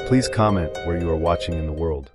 Please comment where you are watching in the world.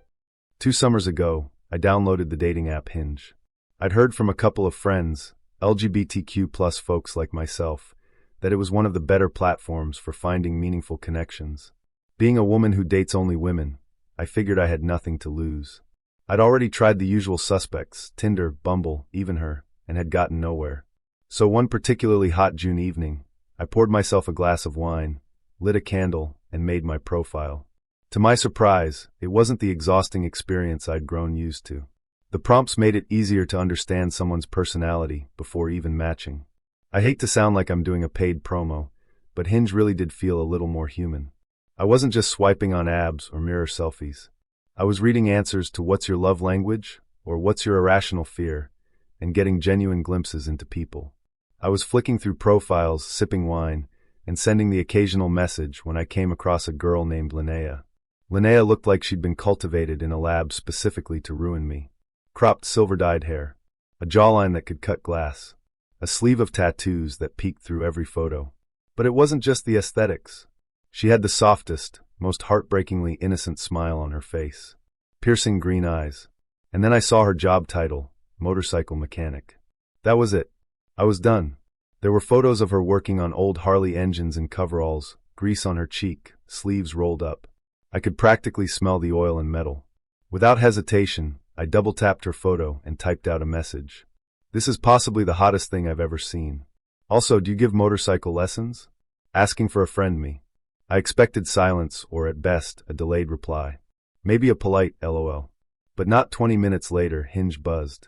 2 summers ago, I downloaded the dating app Hinge. I'd heard from a couple of friends, LGBTQ+ folks like myself, that it was one of the better platforms for finding meaningful connections. Being a woman who dates only women, I figured I had nothing to lose. I'd already tried the usual suspects, Tinder, Bumble, even her, and had gotten nowhere. So one particularly hot June evening, I poured myself a glass of wine, lit a candle, and made my profile. To my surprise, it wasn't the exhausting experience I'd grown used to. The prompts made it easier to understand someone's personality before even matching. I hate to sound like I'm doing a paid promo, but Hinge really did feel a little more human. I wasn't just swiping on abs or mirror selfies. I was reading answers to what's your love language or what's your irrational fear, and getting genuine glimpses into people. I was flicking through profiles, sipping wine, and sending the occasional message when I came across a girl named Linnea. Linnea looked like she'd been cultivated in a lab specifically to ruin me. Cropped silver-dyed hair, a jawline that could cut glass, a sleeve of tattoos that peeked through every photo. But it wasn't just the aesthetics. She had the softest, most heartbreakingly innocent smile on her face, piercing green eyes. And then I saw her job title, motorcycle mechanic. That was it. I was done. There were photos of her working on old Harley engines in coveralls, grease on her cheek, sleeves rolled up. I could practically smell the oil and metal. Without hesitation, I double-tapped her photo and typed out a message. This is possibly the hottest thing I've ever seen. Also, do you give motorcycle lessons? Asking for a friend me. I expected silence or, at best, a delayed reply. Maybe a polite LOL. But not 20 minutes later, Hinge buzzed.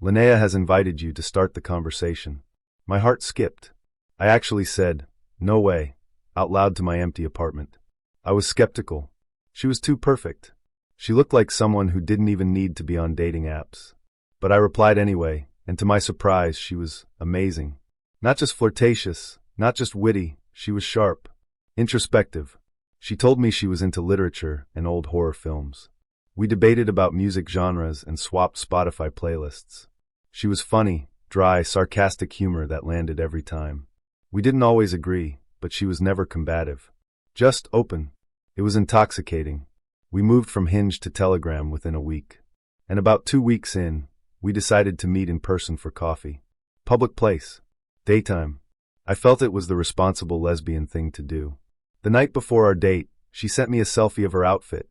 Linnea has invited you to start the conversation. My heart skipped. I actually said, "No way," out loud to my empty apartment. I was skeptical. She was too perfect. She looked like someone who didn't even need to be on dating apps. But I replied anyway, and to my surprise, she was amazing. Not just flirtatious, not just witty, she was sharp, introspective. She told me she was into literature and old horror films. We debated about music genres and swapped Spotify playlists. She was funny, dry, sarcastic humor that landed every time. We didn't always agree, but she was never combative. Just open. It was intoxicating. We moved from Hinge to Telegram within a week. And about 2 weeks in, we decided to meet in person for coffee. Public place. Daytime. I felt it was the responsible lesbian thing to do. The night before our date, she sent me a selfie of her outfit,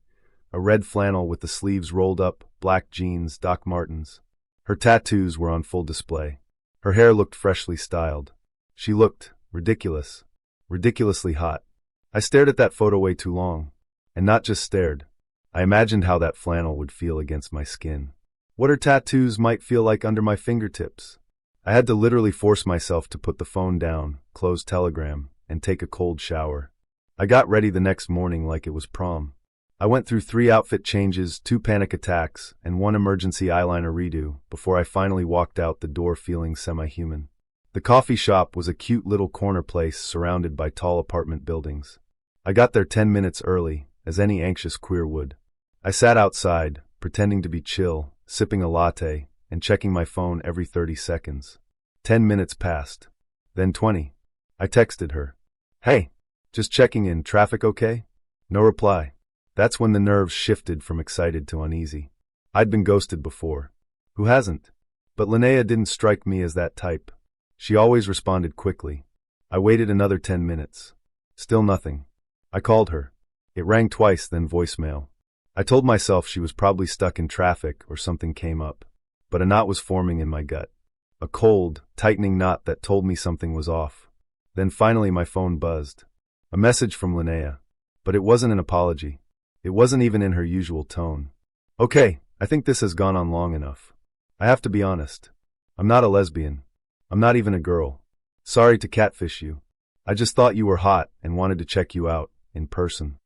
a red flannel with the sleeves rolled up, black jeans, Doc Martens. Her tattoos were on full display. Her hair looked freshly styled. She looked ridiculous, ridiculously hot. I stared at that photo way too long. And not just stared. I imagined how that flannel would feel against my skin. What her tattoos might feel like under my fingertips. I had to literally force myself to put the phone down, close Telegram, and take a cold shower. I got ready the next morning like it was prom. I went through 3 outfit changes, 2 panic attacks, and 1 emergency eyeliner redo before I finally walked out the door feeling semi-human. The coffee shop was a cute little corner place surrounded by tall apartment buildings. I got there 10 minutes early, as any anxious queer would. I sat outside, pretending to be chill, sipping a latte, and checking my phone every 30 seconds. 10 minutes passed. Then 20. I texted her. "Hey, just checking in, traffic okay?" No reply. That's when the nerves shifted from excited to uneasy. I'd been ghosted before. Who hasn't? But Linnea didn't strike me as that type. She always responded quickly. I waited another 10 minutes. Still nothing. I called her. It rang twice, then voicemail. I told myself she was probably stuck in traffic or something came up. But a knot was forming in my gut. A cold, tightening knot that told me something was off. Then finally my phone buzzed. A message from Linnea. But it wasn't an apology. It wasn't even in her usual tone. "Okay, I think this has gone on long enough. I have to be honest. I'm not a lesbian. I'm not even a girl. Sorry to catfish you. I just thought you were hot and wanted to check you out, in person."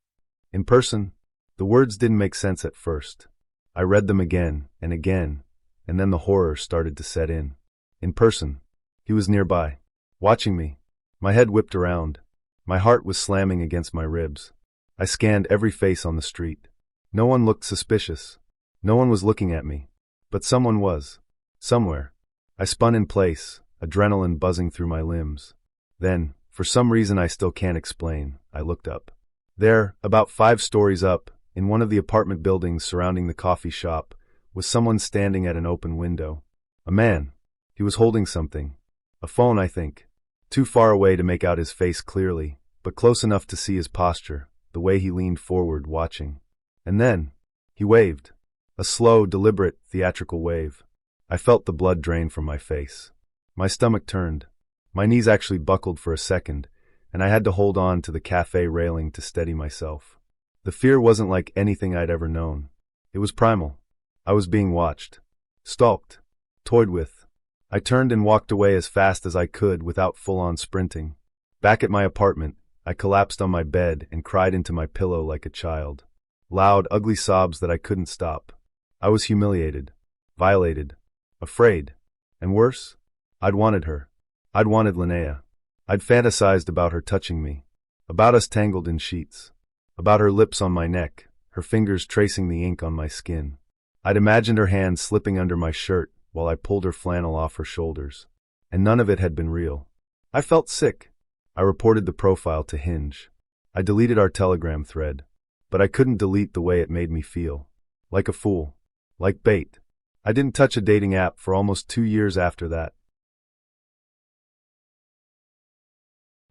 In person? The words didn't make sense at first. I read them again, and then the horror started to set in. In person. He was nearby, watching me. My head whipped around. My heart was slamming against my ribs. I scanned every face on the street. No one looked suspicious. No one was looking at me. But someone was. Somewhere. I spun in place, adrenaline buzzing through my limbs. Then, for some reason I still can't explain, I looked up. There, about 5 stories up, in one of the apartment buildings surrounding the coffee shop, was someone standing at an open window. A man. He was holding something. A phone, I think. Too far away to make out his face clearly, but close enough to see his posture, the way he leaned forward watching. And then, he waved. A slow, deliberate, theatrical wave. I felt the blood drain from my face. My stomach turned. My knees actually buckled for a second, and I had to hold on to the cafe railing to steady myself. The fear wasn't like anything I'd ever known. It was primal. I was being watched. Stalked. Toyed with. I turned and walked away as fast as I could without full-on sprinting. Back at my apartment, I collapsed on my bed and cried into my pillow like a child. Loud, ugly sobs that I couldn't stop. I was humiliated. Violated. Afraid. And worse? I'd wanted her. I'd wanted Linnea. I'd fantasized about her touching me. About us tangled in sheets. About her lips on my neck, her fingers tracing the ink on my skin. I'd imagined her hand slipping under my shirt while I pulled her flannel off her shoulders. And none of it had been real. I felt sick. I reported the profile to Hinge. I deleted our Telegram thread. But I couldn't delete the way it made me feel. Like a fool. Like bait. I didn't touch a dating app for almost 2 years after that.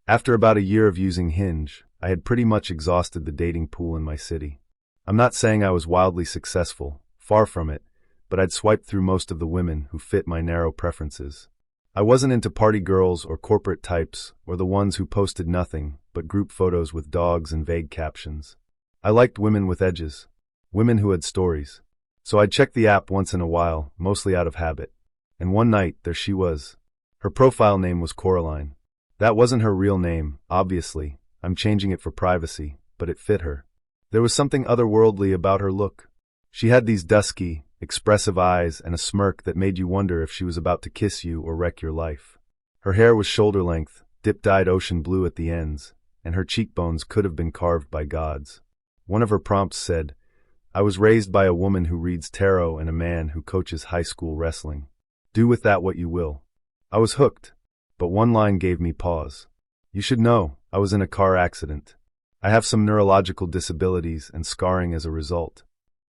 After about a year of using Hinge, I had pretty much exhausted the dating pool in my city. I'm not saying I was wildly successful, far from it, but I'd swiped through most of the women who fit my narrow preferences. I wasn't into party girls or corporate types or the ones who posted nothing but group photos with dogs and vague captions. I liked women with edges, women who had stories. So I'd check the app once in a while, mostly out of habit. And one night, there she was. Her profile name was Coraline. That wasn't her real name, obviously. I'm changing it for privacy, but it fit her. There was something otherworldly about her look. She had these dusky, expressive eyes and a smirk that made you wonder if she was about to kiss you or wreck your life. Her hair was shoulder-length, dip-dyed ocean blue at the ends, and her cheekbones could have been carved by gods. One of her prompts said, "I was raised by a woman who reads tarot and a man who coaches high school wrestling. Do with that what you will." I was hooked, but one line gave me pause. "You should know, I was in a car accident. I have some neurological disabilities and scarring as a result."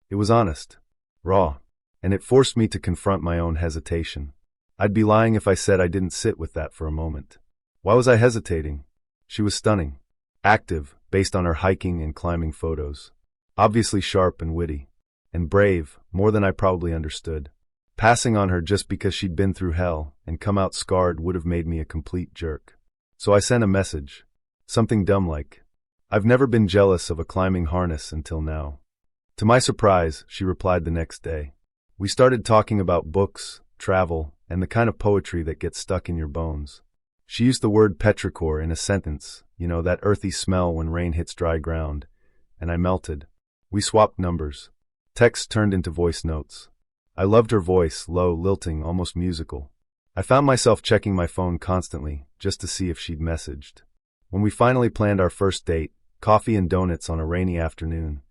It was honest, raw, and it forced me to confront my own hesitation. I'd be lying if I said I didn't sit with that for a moment. Why was I hesitating? She was stunning, active, based on her hiking and climbing photos. Obviously sharp and witty. And brave, more than I probably understood. Passing on her just because she'd been through hell and come out scarred would have made me a complete jerk. So I sent a message. Something dumb like, "I've never been jealous of a climbing harness until now." To my surprise, she replied the next day. We started talking about books, travel, and the kind of poetry that gets stuck in your bones. She used the word petrichor in a sentence, that earthy smell when rain hits dry ground, and I melted. We swapped numbers. Texts turned into voice notes. I loved her voice, low, lilting, almost musical. I found myself checking my phone constantly, just to see if she'd messaged. When we finally planned our first date, coffee and donuts on a rainy afternoon,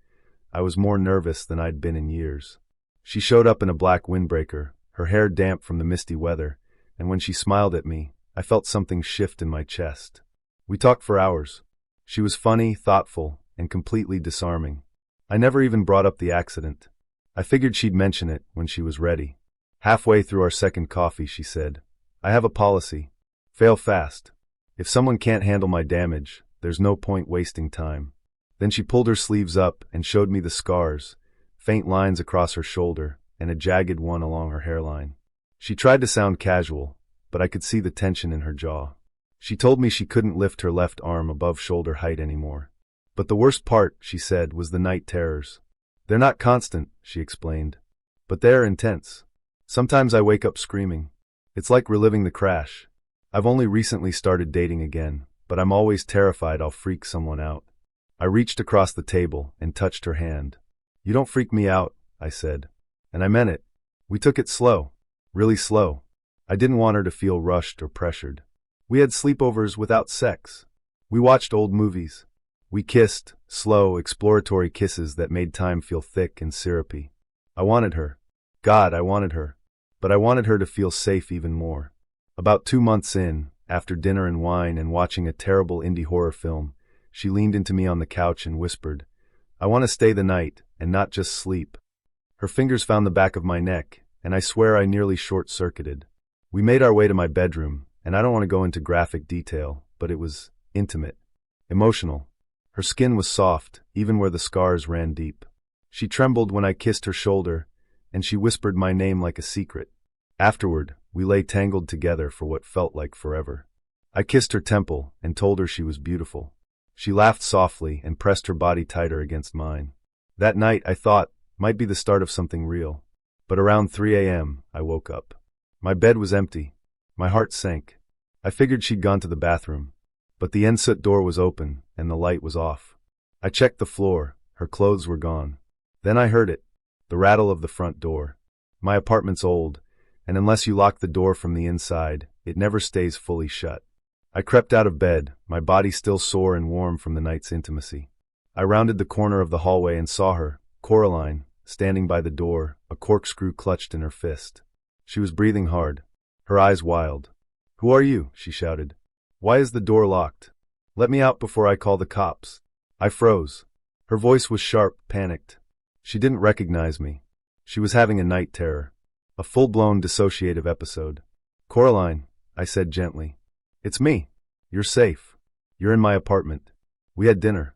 I was more nervous than I'd been in years. She showed up in a black windbreaker, her hair damp from the misty weather, and when she smiled at me, I felt something shift in my chest. We talked for hours. She was funny, thoughtful, and completely disarming. I never even brought up the accident. I figured she'd mention it when she was ready. Halfway through our second coffee, she said, "I have a policy. Fail fast. If someone can't handle my damage, there's no point wasting time." Then she pulled her sleeves up and showed me the scars, faint lines across her shoulder, and a jagged one along her hairline. She tried to sound casual, but I could see the tension in her jaw. She told me she couldn't lift her left arm above shoulder height anymore. But the worst part, she said, was the night terrors. "They're not constant," she explained, "but they're intense. Sometimes I wake up screaming. It's like reliving the crash. I've only recently started dating again, but I'm always terrified I'll freak someone out." I reached across the table and touched her hand. "You don't freak me out," I said. And I meant it. We took it slow. Really slow. I didn't want her to feel rushed or pressured. We had sleepovers without sex. We watched old movies. We kissed, slow, exploratory kisses that made time feel thick and syrupy. I wanted her. God, I wanted her. But I wanted her to feel safe even more. About 2 months in, after dinner and wine and watching a terrible indie horror film, she leaned into me on the couch and whispered, "I want to stay the night, and not just sleep." Her fingers found the back of my neck, and I swear I nearly short-circuited. We made our way to my bedroom, and I don't want to go into graphic detail, but it was intimate, emotional. Her skin was soft, even where the scars ran deep. She trembled when I kissed her shoulder, and she whispered my name like a secret. Afterward, we lay tangled together for what felt like forever. I kissed her temple and told her she was beautiful. She laughed softly and pressed her body tighter against mine. That night, I thought, might be the start of something real. But around 3 a.m., I woke up. My bed was empty. My heart sank. I figured she'd gone to the bathroom. But the ensuite door was open, and the light was off. I checked the floor. Her clothes were gone. Then I heard it, the rattle of the front door. My apartment's old, and unless you lock the door from the inside, it never stays fully shut. I crept out of bed, my body still sore and warm from the night's intimacy. I rounded the corner of the hallway and saw her, Coraline, standing by the door, a corkscrew clutched in her fist. She was breathing hard, her eyes wild. "Who are you?" she shouted. "Why is the door locked? Let me out before I call the cops." I froze. Her voice was sharp, panicked. She didn't recognize me. She was having a night terror. A full-blown dissociative episode. "Coraline," I said gently. "It's me. You're safe. You're in my apartment. We had dinner."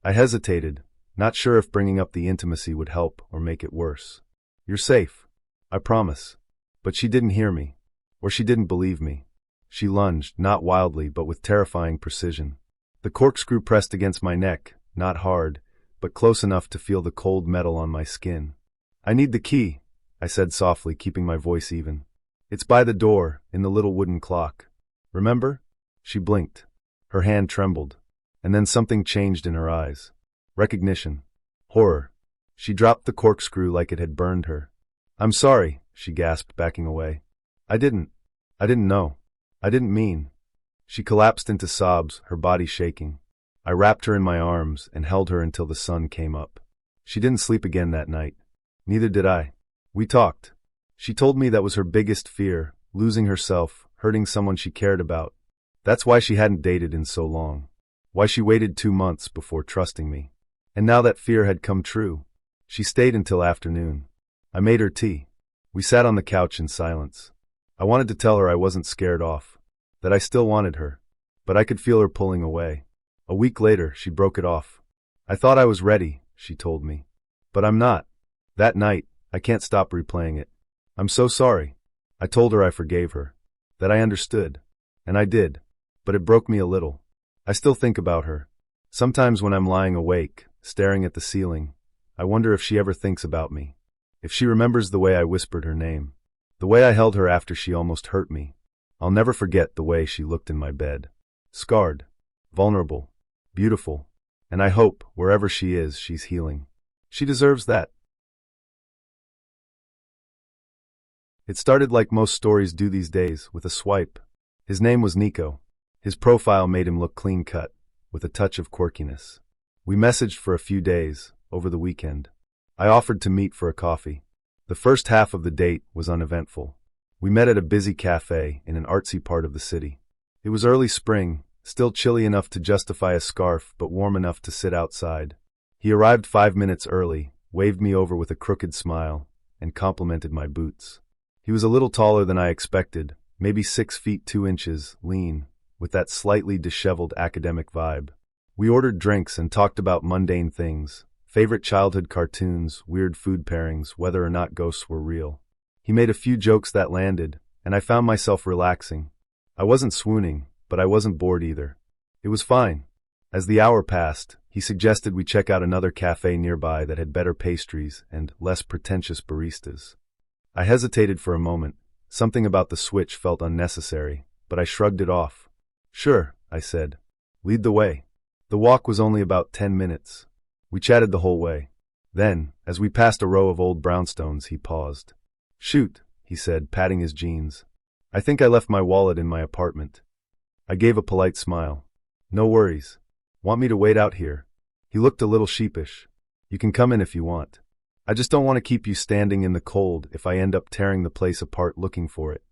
I hesitated, not sure if bringing up the intimacy would help or make it worse. "You're safe. I promise." But she didn't hear me. Or she didn't believe me. She lunged, not wildly but with terrifying precision. The corkscrew pressed against my neck, not hard, but close enough to feel the cold metal on my skin. "I need the key," I said softly, keeping my voice even. "It's by the door, in the little wooden clock. Remember?" She blinked. Her hand trembled. And then something changed in her eyes. Recognition. Horror. She dropped the corkscrew like it had burned her. "I'm sorry," she gasped, backing away. I didn't know. I didn't mean." She collapsed into sobs, her body shaking. I wrapped her in my arms and held her until the sun came up. She didn't sleep again that night. Neither did I. We talked. She told me that was her biggest fear, losing herself, hurting someone she cared about. That's why she hadn't dated in so long. Why she waited 2 months before trusting me. And now that fear had come true. She stayed until afternoon. I made her tea. We sat on the couch in silence. I wanted to tell her I wasn't scared off, that I still wanted her, but I could feel her pulling away. A week later, she broke it off. "I thought I was ready," she told me. "But I'm not. That night, I can't stop replaying it. I'm so sorry." I told her I forgave her, that I understood. And I did. But it broke me a little. I still think about her. Sometimes when I'm lying awake, staring at the ceiling, I wonder if she ever thinks about me. If she remembers the way I whispered her name. The way I held her after she almost hurt me. I'll never forget the way she looked in my bed. Scarred. Vulnerable. Beautiful. And I hope, wherever she is, she's healing. She deserves that. It started like most stories do these days, with a swipe. His name was Nico. His profile made him look clean-cut, with a touch of quirkiness. We messaged for a few days, over the weekend. I offered to meet for a coffee. The first half of the date was uneventful. We met at a busy cafe in an artsy part of the city. It was early spring, still chilly enough to justify a scarf but warm enough to sit outside. He arrived 5 minutes early, waved me over with a crooked smile, and complimented my boots. He was a little taller than I expected, maybe 6 feet 2 inches, lean, with that slightly disheveled academic vibe. We ordered drinks and talked about mundane things, favorite childhood cartoons, weird food pairings, whether or not ghosts were real. He made a few jokes that landed, and I found myself relaxing. I wasn't swooning, but I wasn't bored either. It was fine. As the hour passed, he suggested we check out another cafe nearby that had better pastries and less pretentious baristas. I hesitated for a moment. Something about the switch felt unnecessary, but I shrugged it off. "Sure," I said. "Lead the way." The walk was only about 10 minutes. We chatted the whole way. Then, as we passed a row of old brownstones, he paused. "Shoot," he said, patting his jeans. "I think I left my wallet in my apartment." I gave a polite smile. "No worries. Want me to wait out here?" He looked a little sheepish. "You can come in if you want. I just don't want to keep you standing in the cold if I end up tearing the place apart looking for it."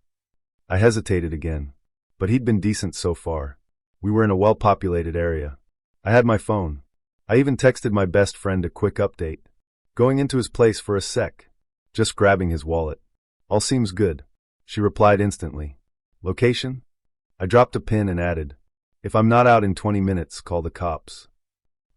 I hesitated again. But he'd been decent so far. We were in a well-populated area. I had my phone. I even texted my best friend a quick update. Going into his place for a sec. Just grabbing his wallet. All seems good. She replied instantly. Location? I dropped a pin and added, if I'm not out in 20 minutes, call the cops.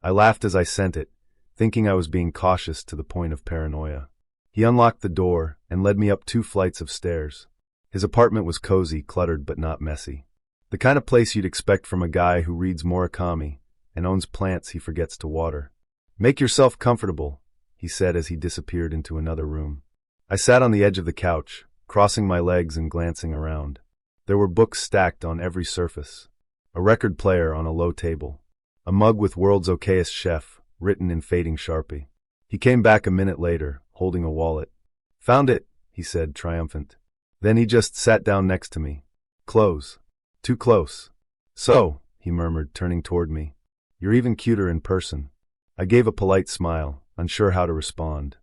I laughed as I sent it, thinking I was being cautious to the point of paranoia. He unlocked the door and led me up 2 flights of stairs. His apartment was cozy, cluttered but not messy. The kind of place you'd expect from a guy who reads Murakami and owns plants he forgets to water. Make yourself comfortable, he said as he disappeared into another room. I sat on the edge of the couch, crossing my legs and glancing around. There were books stacked on every surface. A record player on a low table. A mug with World's Okayest Chef, written in fading Sharpie. He came back a minute later, holding a wallet. Found it, he said, triumphant. Then he just sat down next to me. Close. Too close. So, he murmured, turning toward me. You're even cuter in person. I gave a polite smile, unsure how to respond.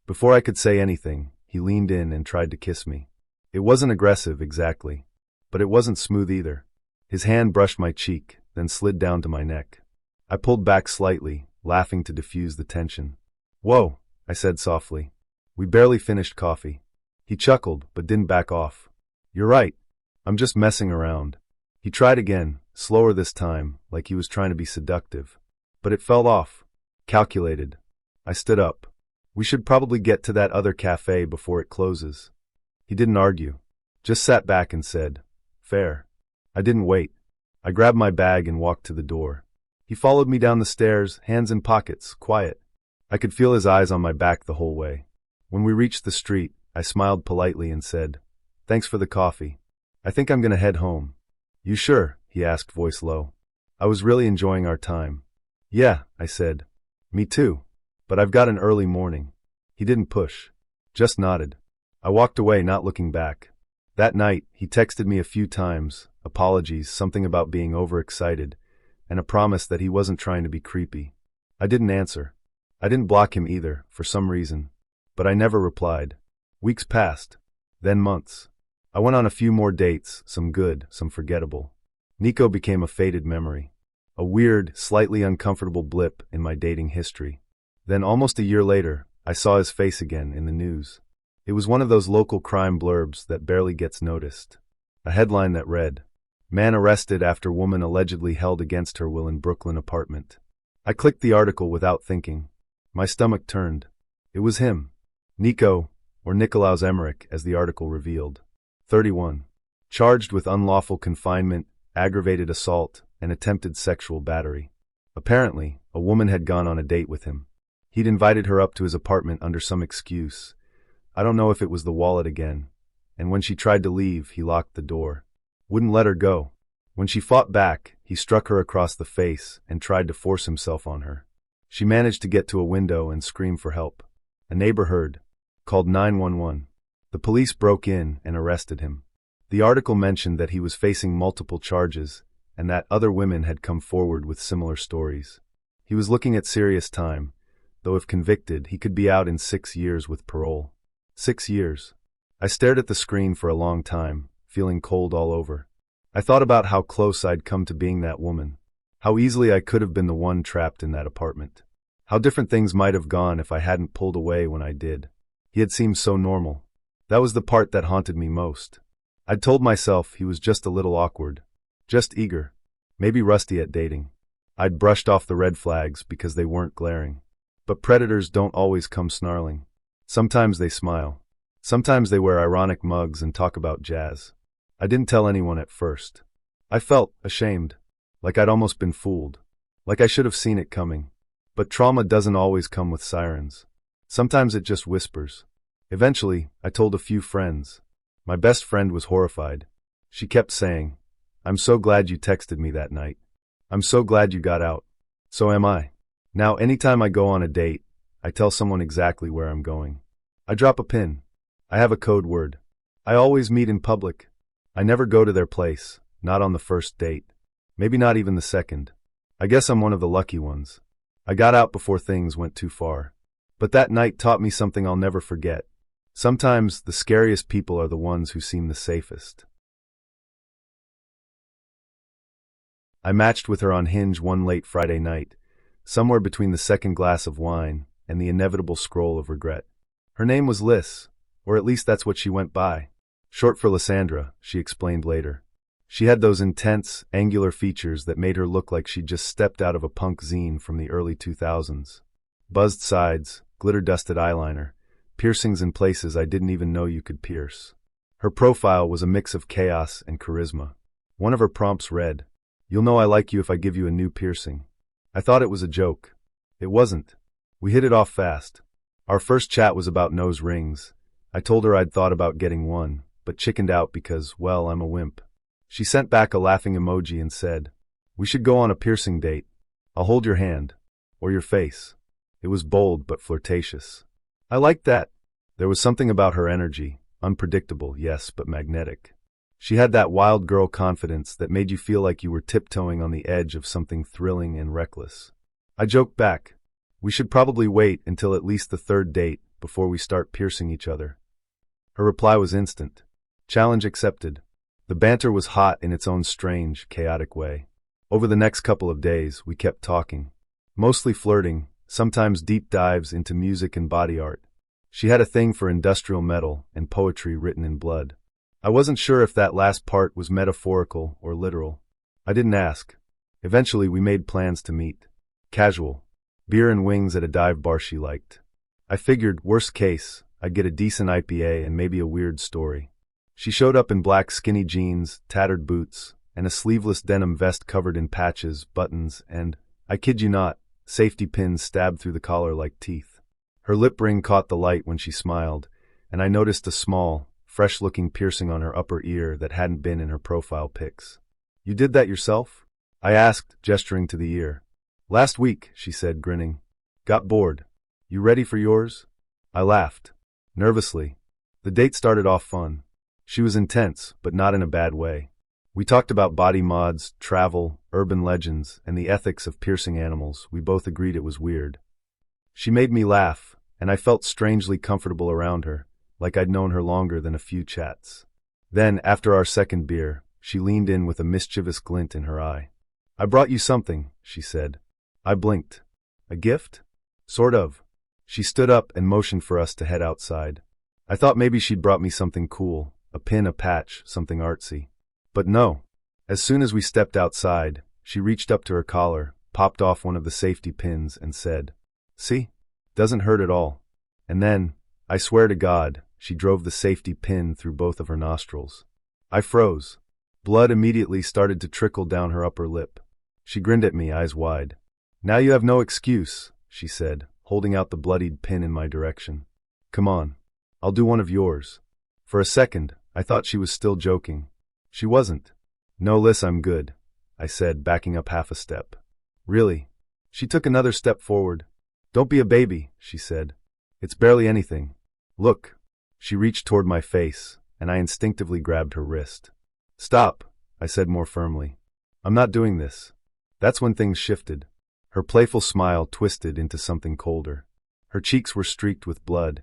Before I could say anything, he leaned in and tried to kiss me. It wasn't aggressive, exactly. But it wasn't smooth either. His hand brushed my cheek, then slid down to my neck. I pulled back slightly, laughing to diffuse the tension. Whoa, I said softly. We barely finished coffee. He chuckled, but didn't back off. You're right. I'm just messing around. He tried again, slower this time, like he was trying to be seductive. But it fell off. Calculated. I stood up. We should probably get to that other cafe before it closes. He didn't argue. Just sat back and said, fair. I didn't wait. I grabbed my bag and walked to the door. He followed me down the stairs, hands in pockets, quiet. I could feel his eyes on my back the whole way. When we reached the street, I smiled politely and said, thanks for the coffee. I think I'm gonna head home. You sure? He asked, voice low. I was really enjoying our time. Yeah, I said. Me too. But I've got an early morning. He didn't push. Just nodded. I walked away, not looking back. That night, he texted me a few times, apologies, something about being overexcited, and a promise that he wasn't trying to be creepy. I didn't answer. I didn't block him either, for some reason. But I never replied. Weeks passed. Then months. I went on a few more dates, some good, some forgettable. Nico became a faded memory. A weird, slightly uncomfortable blip in my dating history. Then almost a year later, I saw his face again in the news. It was one of those local crime blurbs that barely gets noticed. A headline that read, Man arrested after woman allegedly held against her will in Brooklyn apartment. I clicked the article without thinking. My stomach turned. It was him. Nico, or Nicolaus Emmerich, as the article revealed. 31. Charged with unlawful confinement, aggravated assault, and attempted sexual battery. Apparently, a woman had gone on a date with him. He'd invited her up to his apartment under some excuse. I don't know if it was the wallet again. And when she tried to leave, he locked the door. Wouldn't let her go. When she fought back, he struck her across the face and tried to force himself on her. She managed to get to a window and scream for help. A neighbor heard. Called 911. The police broke in and arrested him. The article mentioned that he was facing multiple charges and that other women had come forward with similar stories. He was looking at serious time, though if convicted, he could be out in 6 years with parole. 6 years. I stared at the screen for a long time, feeling cold all over. I thought about how close I'd come to being that woman. How easily I could have been the one trapped in that apartment. How different things might have gone if I hadn't pulled away when I did. He had seemed so normal. That was the part that haunted me most. I'd told myself he was just a little awkward. Just eager. Maybe rusty at dating. I'd brushed off the red flags because they weren't glaring. But predators don't always come snarling. Sometimes they smile. Sometimes they wear ironic mugs and talk about jazz. I didn't tell anyone at first. I felt ashamed. Like I'd almost been fooled. Like I should have seen it coming. But trauma doesn't always come with sirens. Sometimes it just whispers. Eventually, I told a few friends. My best friend was horrified. She kept saying, I'm so glad you texted me that night. I'm so glad you got out. So am I. Now, anytime I go on a date, I tell someone exactly where I'm going. I drop a pin. I have a code word. I always meet in public. I never go to their place, not on the first date. Maybe not even the second. I guess I'm one of the lucky ones. I got out before things went too far. But that night taught me something I'll never forget. Sometimes the scariest people are the ones who seem the safest. I matched with her on Hinge one late Friday night, somewhere between the second glass of wine and the inevitable scroll of regret. Her name was Liz, or at least that's what she went by. Short for Lysandra, she explained later. She had those intense, angular features that made her look like she'd just stepped out of a punk zine from the early 2000s. Buzzed sides, glitter-dusted eyeliner, piercings in places I didn't even know you could pierce. Her profile was a mix of chaos and charisma. One of her prompts read, "You'll know I like you if I give you a new piercing." I thought it was a joke. It wasn't. We hit it off fast. Our first chat was about nose rings. I told her I'd thought about getting one, but chickened out because, well, I'm a wimp. She sent back a laughing emoji and said, "We should go on a piercing date. I'll hold your hand. Or your face." It was bold but flirtatious. I liked that. There was something about her energy, unpredictable, yes, but magnetic. She had that wild girl confidence that made you feel like you were tiptoeing on the edge of something thrilling and reckless. I joked back, "We should probably wait until at least the third date before we start piercing each other." Her reply was instant. Challenge accepted. The banter was hot in its own strange, chaotic way. Over the next couple of days, we kept talking. Mostly flirting, sometimes deep dives into music and body art. She had a thing for industrial metal and poetry written in blood. I wasn't sure if that last part was metaphorical or literal. I didn't ask. Eventually, we made plans to meet. Casual. Beer and wings at a dive bar she liked. I figured, worst case, I'd get a decent IPA and maybe a weird story. She showed up in black skinny jeans, tattered boots, and a sleeveless denim vest covered in patches, buttons, and, I kid you not, safety pins stabbed through the collar like teeth. Her lip ring caught the light when she smiled, and I noticed a small, fresh-looking piercing on her upper ear that hadn't been in her profile pics. "You did that yourself?" I asked, gesturing to the ear. "Last week," she said, grinning. "Got bored. You ready for yours?" I laughed. Nervously. The date started off fun. She was intense, but not in a bad way. We talked about body mods, travel, urban legends, and the ethics of piercing animals. We both agreed it was weird. She made me laugh, and I felt strangely comfortable around her, like I'd known her longer than a few chats. Then, after our second beer, she leaned in with a mischievous glint in her eye. "I brought you something," she said. I blinked. "A gift?" "Sort of." She stood up and motioned for us to head outside. I thought maybe she'd brought me something cool, a pin, a patch, something artsy. But no. As soon as we stepped outside, she reached up to her collar, popped off one of the safety pins, and said, "See? Doesn't hurt at all." And then, I swear to God, she drove the safety pin through both of her nostrils. I froze. Blood immediately started to trickle down her upper lip. She grinned at me, eyes wide. "Now you have no excuse," she said, holding out the bloodied pin in my direction. "Come on. I'll do one of yours." For a second, I thought she was still joking. She wasn't. "No, Liz, I'm good," I said, backing up half a step. "Really?" She took another step forward. "Don't be a baby," she said. "It's barely anything. Look." She reached toward my face, and I instinctively grabbed her wrist. "Stop," I said more firmly. "I'm not doing this." That's when things shifted. Her playful smile twisted into something colder. Her cheeks were streaked with blood,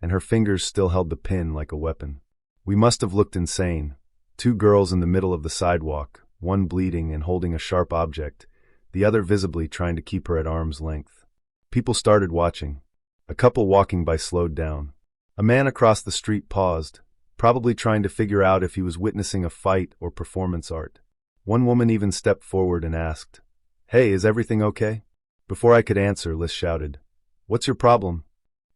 and her fingers still held the pin like a weapon. We must have looked insane. Two girls in the middle of the sidewalk, one bleeding and holding a sharp object, the other visibly trying to keep her at arm's length. People started watching. A couple walking by slowed down. A man across the street paused, probably trying to figure out if he was witnessing a fight or performance art. One woman even stepped forward and asked, "Hey, is everything okay?" Before I could answer, Liz shouted, "What's your problem?"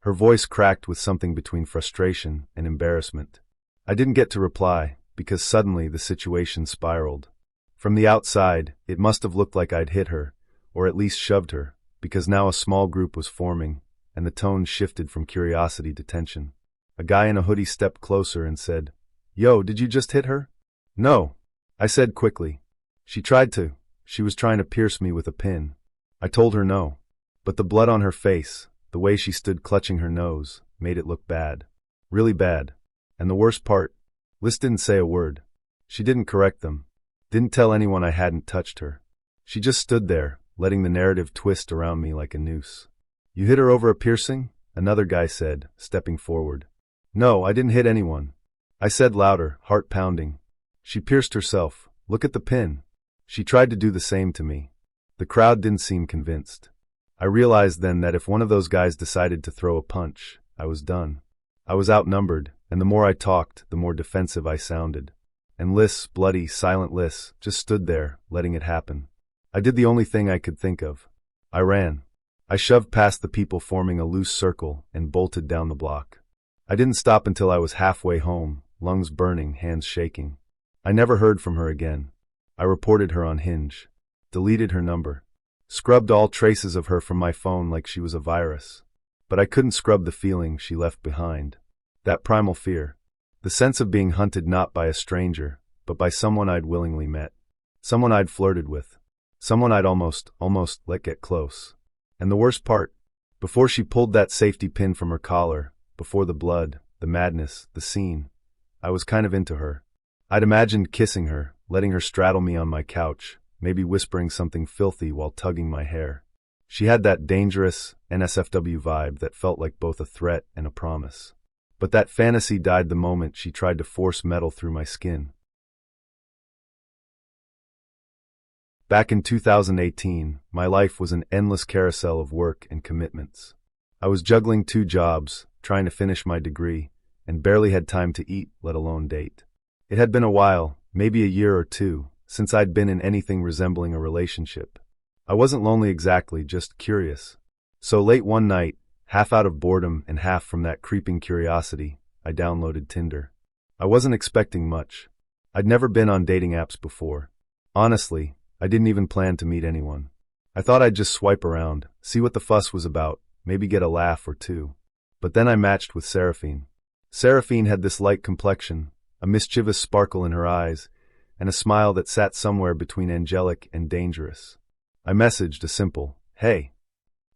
Her voice cracked with something between frustration and embarrassment. I didn't get to reply, because suddenly the situation spiraled. From the outside, it must have looked like I'd hit her, or at least shoved her, because now a small group was forming, and the tone shifted from curiosity to tension. A guy in a hoodie stepped closer and said, "Yo, did you just hit her?" "No," I said quickly. "She tried to. She was trying to pierce me with a pin." I told her no. But the blood on her face, the way she stood clutching her nose, made it look bad. Really bad. And the worst part, Liz didn't say a word. She didn't correct them. Didn't tell anyone I hadn't touched her. She just stood there, letting the narrative twist around me like a noose. "You hit her over a piercing?" another guy said, stepping forward. "No, I didn't hit anyone." I said louder, heart pounding. "She pierced herself. Look at the pin." She tried to do the same to me. The crowd didn't seem convinced. I realized then that if one of those guys decided to throw a punch, I was done. I was outnumbered, and the more I talked, the more defensive I sounded. And Liz, bloody, silent Liz, just stood there, letting it happen. I did the only thing I could think of. I ran. I shoved past the people forming a loose circle and bolted down the block. I didn't stop until I was halfway home, lungs burning, hands shaking. I never heard from her again. I reported her on Hinge. Deleted her number. Scrubbed all traces of her from my phone like she was a virus. But I couldn't scrub the feeling she left behind. That primal fear. The sense of being hunted not by a stranger, but by someone I'd willingly met. Someone I'd flirted with. Someone I'd almost let get close. And the worst part, before she pulled that safety pin from her collar, before the blood, the madness, the scene, I was kind of into her. I'd imagined kissing her, letting her straddle me on my couch, maybe whispering something filthy while tugging my hair. She had that dangerous NSFW vibe that felt like both a threat and a promise. But that fantasy died the moment she tried to force metal through my skin. Back in 2018, my life was an endless carousel of work and commitments. I was juggling 2 jobs, trying to finish my degree, and barely had time to eat, let alone date. It had been a while, maybe a year or 2, since I'd been in anything resembling a relationship. I wasn't lonely exactly, just curious. So late one night, half out of boredom and half from that creeping curiosity, I downloaded Tinder. I wasn't expecting much. I'd never been on dating apps before. Honestly, I didn't even plan to meet anyone. I thought I'd just swipe around, see what the fuss was about, maybe get a laugh or 2. But then I matched with Seraphine. Seraphine had this light complexion, a mischievous sparkle in her eyes, and a smile that sat somewhere between angelic and dangerous. I messaged a simple, "Hey."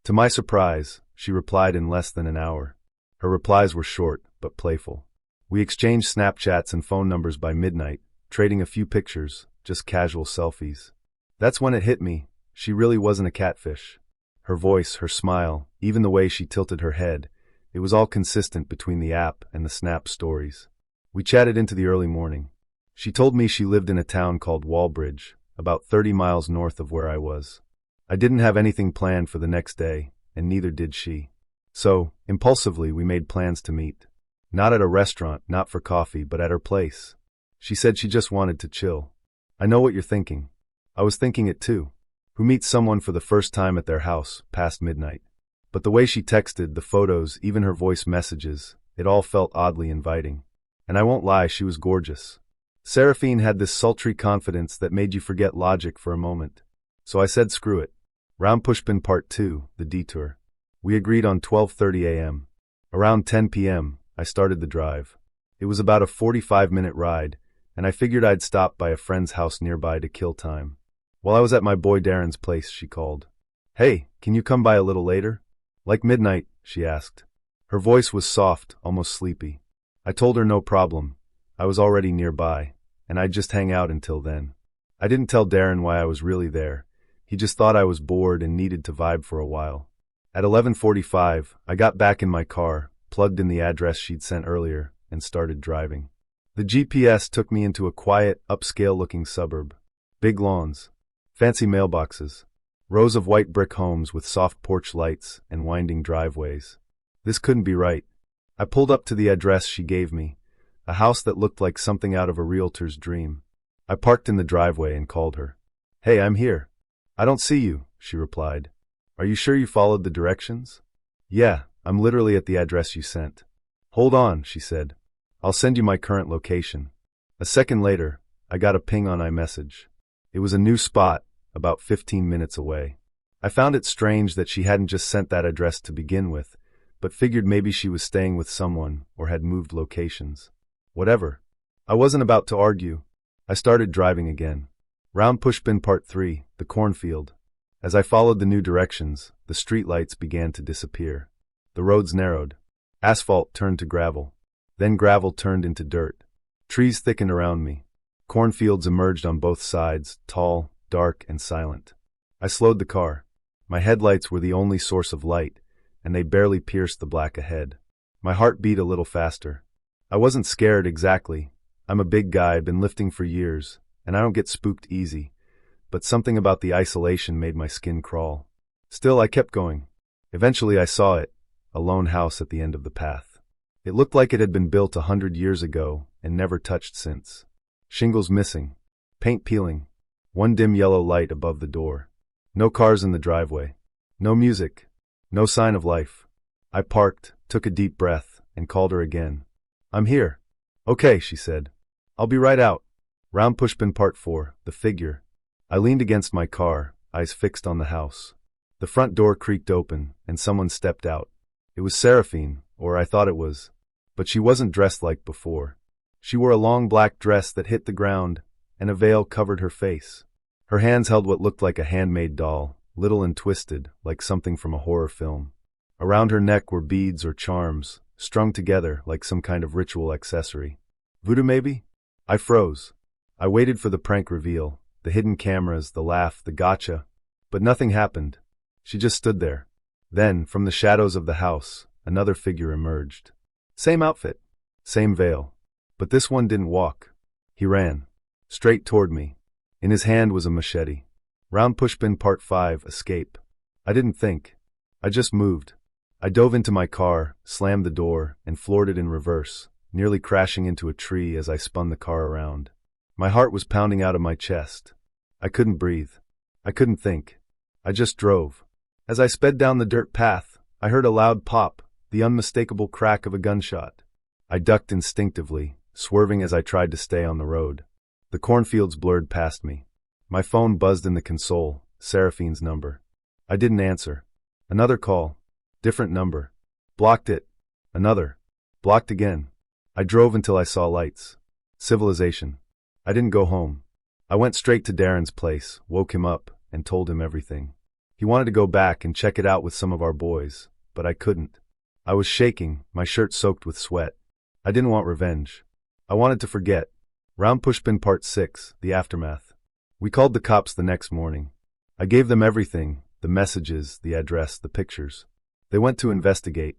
To my surprise, she replied in less than an hour. Her replies were short, but playful. We exchanged Snapchats and phone numbers by midnight, trading a few pictures, just casual selfies. That's when it hit me, she really wasn't a catfish. Her voice, her smile, even the way she tilted her head, it was all consistent between the app and the Snap stories. We chatted into the early morning. She told me she lived in a town called Wallbridge, about 30 miles north of where I was. I didn't have anything planned for the next day, and neither did she. So, impulsively, we made plans to meet. Not at a restaurant, not for coffee, but at her place. She said she just wanted to chill. I know what you're thinking. I was thinking it too. Who meets someone for the first time at their house, past midnight? But the way she texted, the photos, even her voice messages, it all felt oddly inviting. And I won't lie, she was gorgeous. Seraphine had this sultry confidence that made you forget logic for a moment. So I said screw it. Round Pushpin Part 2, the detour. We agreed on 12:30 a.m. Around 10 p.m., I started the drive. It was about a 45-minute ride, and I figured I'd stop by a friend's house nearby to kill time. While I was at my boy Darren's place, she called. "Hey, can you come by a little later?" "Like midnight?" she asked. Her voice was soft, almost sleepy. I told her no problem. I was already nearby, and I'd just hang out until then. I didn't tell Darren why I was really there. He just thought I was bored and needed to vibe for a while. At 11:45, I got back in my car, plugged in the address she'd sent earlier, and started driving. The GPS took me into a quiet, upscale-looking suburb. Big lawns. Fancy mailboxes. Rows of white brick homes with soft porch lights and winding driveways. This couldn't be right. I pulled up to the address she gave me, a house that looked like something out of a realtor's dream. I parked in the driveway and called her. "Hey, I'm here." "I don't see you," she replied. "Are you sure you followed the directions?" "Yeah, I'm literally at the address you sent." "Hold on," she said. "I'll send you my current location." A second later, I got a ping on iMessage. It was a new spot, about 15 minutes away. I found it strange that she hadn't just sent that address to begin with, but figured maybe she was staying with someone or had moved locations. Whatever. I wasn't about to argue. I started driving again. Round Pushpin Part 3, the cornfield. As I followed the new directions, the streetlights began to disappear. The roads narrowed. Asphalt turned to gravel. Then gravel turned into dirt. Trees thickened around me. Cornfields emerged on both sides, tall, dark, and silent. I slowed the car. My headlights were the only source of light, and they barely pierced the black ahead. My heart beat a little faster. I wasn't scared exactly. I'm a big guy, been lifting for years, and I don't get spooked easy. but something about the isolation made my skin crawl. Still, I kept going. Eventually I saw it, a lone house at the end of the path. It looked like it had been built 100 years ago and never touched since. Shingles missing, paint peeling, one dim yellow light above the door. No cars in the driveway. No music. No sign of life. I parked, took a deep breath, and called her again. "I'm here." "Okay," she said. "I'll be right out." Round Pushpin Part 4, The Figure. I leaned against my car, eyes fixed on the house. The front door creaked open, and someone stepped out. It was Seraphine, or I thought it was. But she wasn't dressed like before. She wore a long black dress that hit the ground, and a veil covered her face. Her hands held what looked like a handmade doll, little and twisted, like something from a horror film. Around her neck were beads or charms, strung together like some kind of ritual accessory. Voodoo maybe? I froze. I waited for the prank reveal, the hidden cameras, the laugh, the gotcha. But nothing happened. She just stood there. Then, from the shadows of the house, another figure emerged. Same outfit, same veil. But this one didn't walk. He ran. Straight toward me. In his hand was a machete. Round Pushpin Part 5, Escape. I didn't think. I just moved. I dove into my car, slammed the door, and floored it in reverse, nearly crashing into a tree as I spun the car around. My heart was pounding out of my chest. I couldn't breathe. I couldn't think. I just drove. As I sped down the dirt path, I heard a loud pop, the unmistakable crack of a gunshot. I ducked instinctively, swerving as I tried to stay on the road. The cornfields blurred past me. My phone buzzed in the console, Seraphine's number. I didn't answer. Another call. Different number. Blocked it. Another. Blocked again. I drove until I saw lights. Civilization. I didn't go home. I went straight to Darren's place, woke him up, and told him everything. He wanted to go back and check it out with some of our boys, but I couldn't. I was shaking, my shirt soaked with sweat. I didn't want revenge. I wanted to forget. Round Pushpin Part 6, The Aftermath. We called the cops the next morning. I gave them everything, the messages, the address, the pictures. They went to investigate.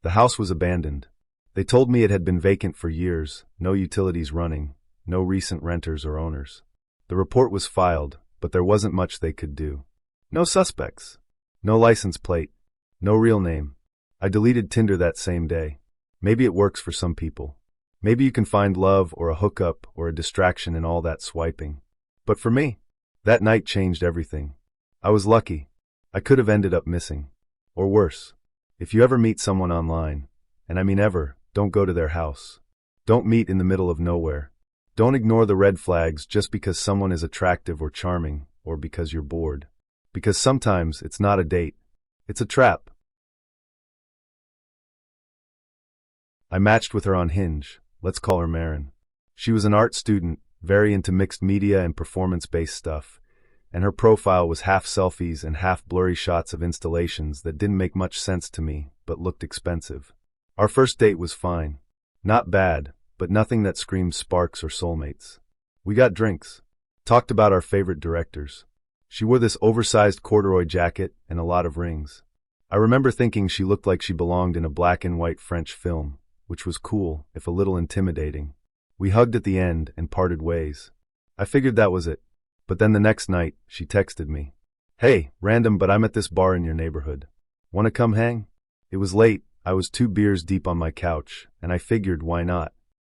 The house was abandoned. They told me it had been vacant for years, no utilities running, no recent renters or owners. The report was filed, but there wasn't much they could do. No suspects. No license plate. No real name. I deleted Tinder that same day. Maybe it works for some people. Maybe you can find love or a hookup or a distraction in all that swiping. But for me, that night changed everything. I was lucky. I could have ended up missing. Or worse. If you ever meet someone online, and I mean ever, don't go to their house. Don't meet in the middle of nowhere. Don't ignore the red flags just because someone is attractive or charming, or because you're bored. Because sometimes it's not a date. It's a trap. I matched with her on Hinge. Let's call her Marin. She was an art student, very into mixed media and performance-based stuff, and her profile was half selfies and half blurry shots of installations that didn't make much sense to me, but looked expensive. Our first date was fine. Not bad, but nothing that screamed sparks or soulmates. We got drinks. Talked about our favorite directors. She wore this oversized corduroy jacket and a lot of rings. I remember thinking she looked like she belonged in a black and white French film, which was cool, if a little intimidating. We hugged at the end and parted ways. I figured that was it. But then the next night, she texted me. "Hey, random, but I'm at this bar in your neighborhood. Wanna come hang?" It was late, I was 2 beers deep on my couch, and I figured why not.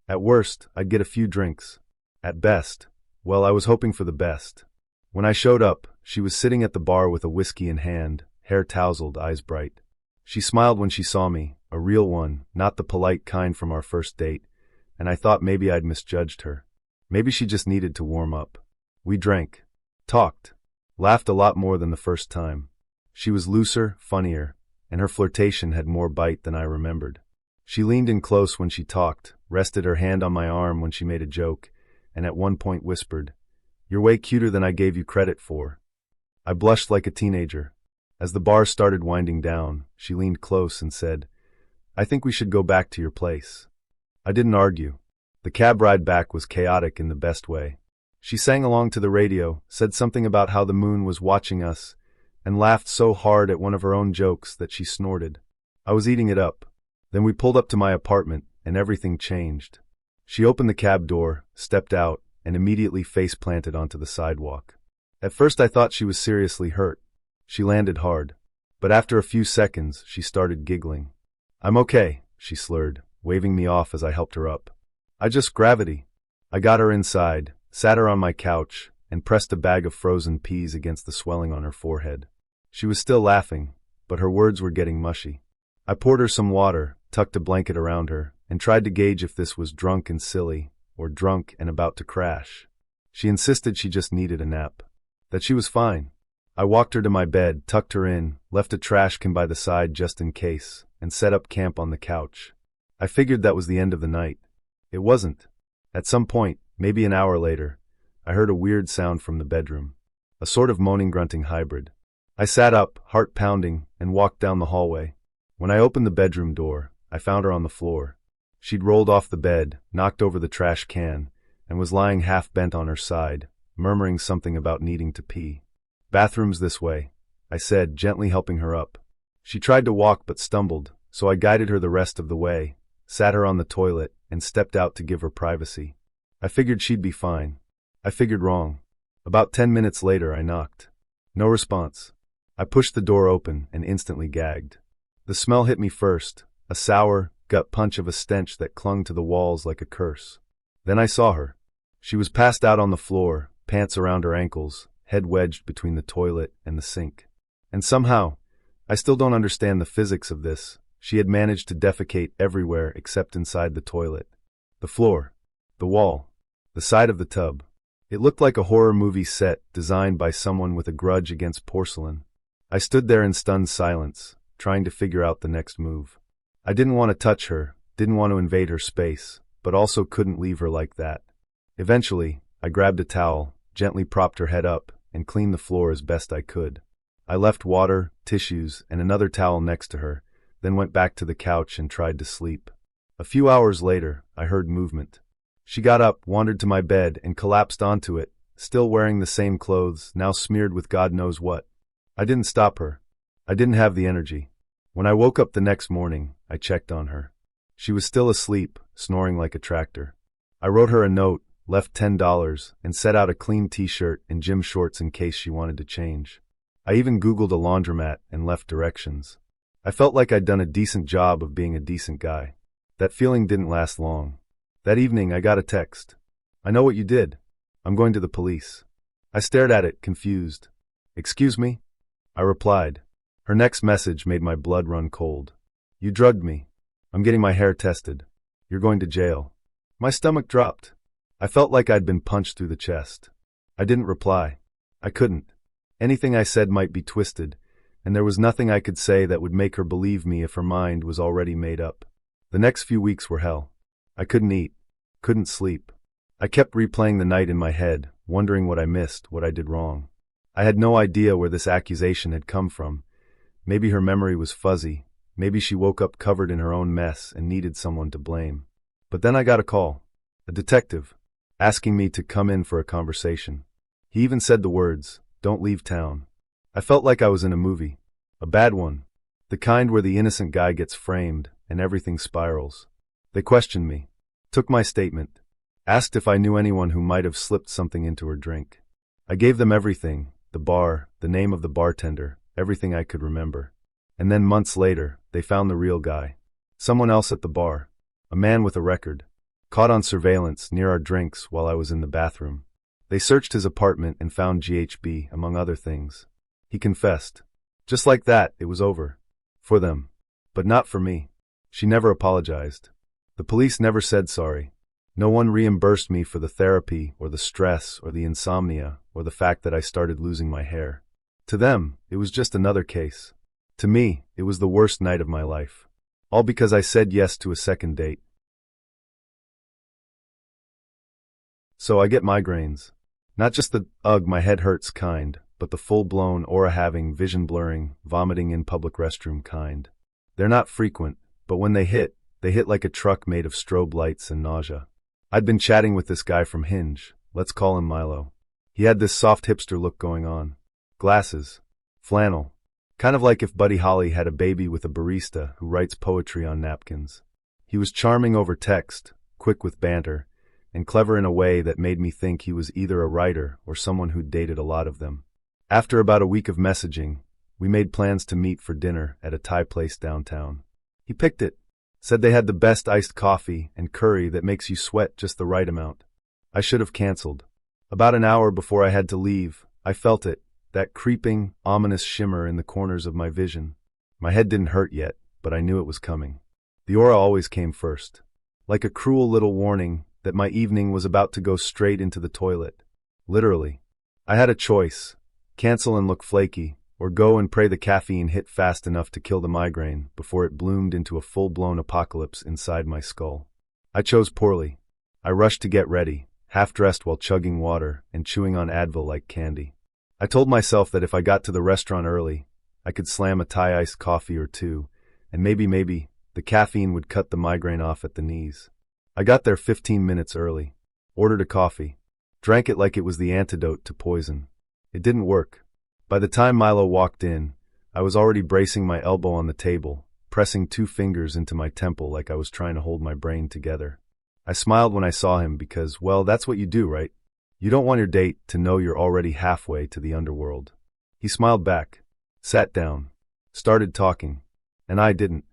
At worst, I'd get a few drinks. At best, well, I was hoping for the best. When I showed up, she was sitting at the bar with a whiskey in hand, hair tousled, eyes bright. She smiled when she saw me, a real one, not the polite kind from our first date, and I thought maybe I'd misjudged her. Maybe she just needed to warm up. We drank, talked, laughed a lot more than the first time. She was looser, funnier, and her flirtation had more bite than I remembered. She leaned in close when she talked, rested her hand on my arm when she made a joke, and at one point whispered, "You're way cuter than I gave you credit for." I blushed like a teenager. As the bar started winding down, she leaned close and said, "I think we should go back to your place." I didn't argue. The cab ride back was chaotic in the best way. She sang along to the radio, said something about how the moon was watching us, and laughed so hard at one of her own jokes that she snorted. I was eating it up. Then we pulled up to my apartment, and everything changed. She opened the cab door, stepped out, and immediately face-planted onto the sidewalk. At first I thought she was seriously hurt. She landed hard. But after a few seconds, she started giggling. "I'm okay," she slurred, waving me off as I helped her up. "I just gravity." I got her inside, sat her on my couch, and pressed a bag of frozen peas against the swelling on her forehead. She was still laughing, but her words were getting mushy. I poured her some water, tucked a blanket around her, and tried to gauge if this was drunk and silly, or drunk and about to crash. She insisted she just needed a nap. That she was fine. I walked her to my bed, tucked her in, left a trash can by the side just in case, and set up camp on the couch. I figured that was the end of the night. It wasn't. At some point, maybe an hour later, I heard a weird sound from the bedroom. A sort of moaning grunting hybrid. I sat up, heart pounding, and walked down the hallway. When I opened the bedroom door, I found her on the floor. She'd rolled off the bed, knocked over the trash can, and was lying half bent on her side, murmuring something about needing to pee. "Bathroom's this way," I said, gently helping her up. She tried to walk but stumbled, so I guided her the rest of the way, sat her on the toilet, and stepped out to give her privacy. I figured she'd be fine. I figured wrong. About 10 minutes later, I knocked. No response. I pushed the door open and instantly gagged. The smell hit me first, a sour, gut punch of a stench that clung to the walls like a curse. Then I saw her. She was passed out on the floor, pants around her ankles, head wedged between the toilet and the sink. And somehow, I still don't understand the physics of this, she had managed to defecate everywhere except inside the toilet. The floor, the wall, the side of the tub. It looked like a horror movie set designed by someone with a grudge against porcelain. I stood there in stunned silence, trying to figure out the next move. I didn't want to touch her, didn't want to invade her space, but also couldn't leave her like that. Eventually, I grabbed a towel, gently propped her head up, and cleaned the floor as best I could. I left water, tissues, and another towel next to her, then went back to the couch and tried to sleep. A few hours later, I heard movement. She got up, wandered to my bed, and collapsed onto it, still wearing the same clothes, now smeared with God knows what. I didn't stop her. I didn't have the energy. When I woke up the next morning, I checked on her. She was still asleep, snoring like a tractor. I wrote her a note, left $10, and set out a clean t-shirt and gym shorts in case she wanted to change. I even Googled a laundromat and left directions. I felt like I'd done a decent job of being a decent guy. That feeling didn't last long. That evening, I got a text. "I know what you did. I'm going to the police." I stared at it, confused. "Excuse me?" I replied. Her next message made my blood run cold. "You drugged me. I'm getting my hair tested. You're going to jail." My stomach dropped. I felt like I'd been punched through the chest. I didn't reply. I couldn't. Anything I said might be twisted, and there was nothing I could say that would make her believe me if her mind was already made up. The next few weeks were hell. I couldn't eat, couldn't sleep. I kept replaying the night in my head, wondering what I missed, what I did wrong. I had no idea where this accusation had come from. Maybe her memory was fuzzy. Maybe she woke up covered in her own mess and needed someone to blame. But then I got a call. A detective, asking me to come in for a conversation. He even said the words, "Don't leave town." I felt like I was in a movie. A bad one. The kind where the innocent guy gets framed and everything spirals. They questioned me, took my statement, asked if I knew anyone who might have slipped something into her drink. I gave them everything, the bar, the name of the bartender, everything I could remember. And then months later, they found the real guy. Someone else at the bar. A man with a record. Caught on surveillance near our drinks while I was in the bathroom. They searched his apartment and found GHB, among other things. He confessed. Just like that, it was over. For them. But not for me. She never apologized. The police never said sorry. No one reimbursed me for the therapy or the stress or the insomnia or the fact that I started losing my hair. To them, it was just another case. To me, it was the worst night of my life. All because I said yes to a second date. So I get migraines. Not just the, ugh, my head hurts kind, but the full-blown, aura-having, vision-blurring, vomiting in public restroom kind. They're not frequent, but when they hit like a truck made of strobe lights and nausea. I'd been chatting with this guy from Hinge, let's call him Milo. He had this soft hipster look going on. Glasses. Flannel. Kind of like if Buddy Holly had a baby with a barista who writes poetry on napkins. He was charming over text, quick with banter, and clever in a way that made me think he was either a writer or someone who'd dated a lot of them. After about a week of messaging, we made plans to meet for dinner at a Thai place downtown. He picked it, said they had the best iced coffee and curry that makes you sweat just the right amount. I should have canceled. About an hour before I had to leave, I felt it, that creeping, ominous shimmer in the corners of my vision. My head didn't hurt yet, but I knew it was coming. The aura always came first, like a cruel little warning that my evening was about to go straight into the toilet. Literally. I had a choice: cancel and look flaky, or go and pray the caffeine hit fast enough to kill the migraine before it bloomed into a full-blown apocalypse inside my skull. I chose poorly. I rushed to get ready, half-dressed while chugging water and chewing on Advil like candy. I told myself that if I got to the restaurant early, I could slam a Thai iced coffee or two, and maybe, the caffeine would cut the migraine off at the knees. I got there 15 minutes early, ordered a coffee, drank it like it was the antidote to poison. It didn't work. By the time Milo walked in, I was already bracing my elbow on the table, pressing 2 fingers into my temple like I was trying to hold my brain together. I smiled when I saw him because, well, that's what you do, right? You don't want your date to know you're already halfway to the underworld. He smiled back, sat down, started talking, and I didn't.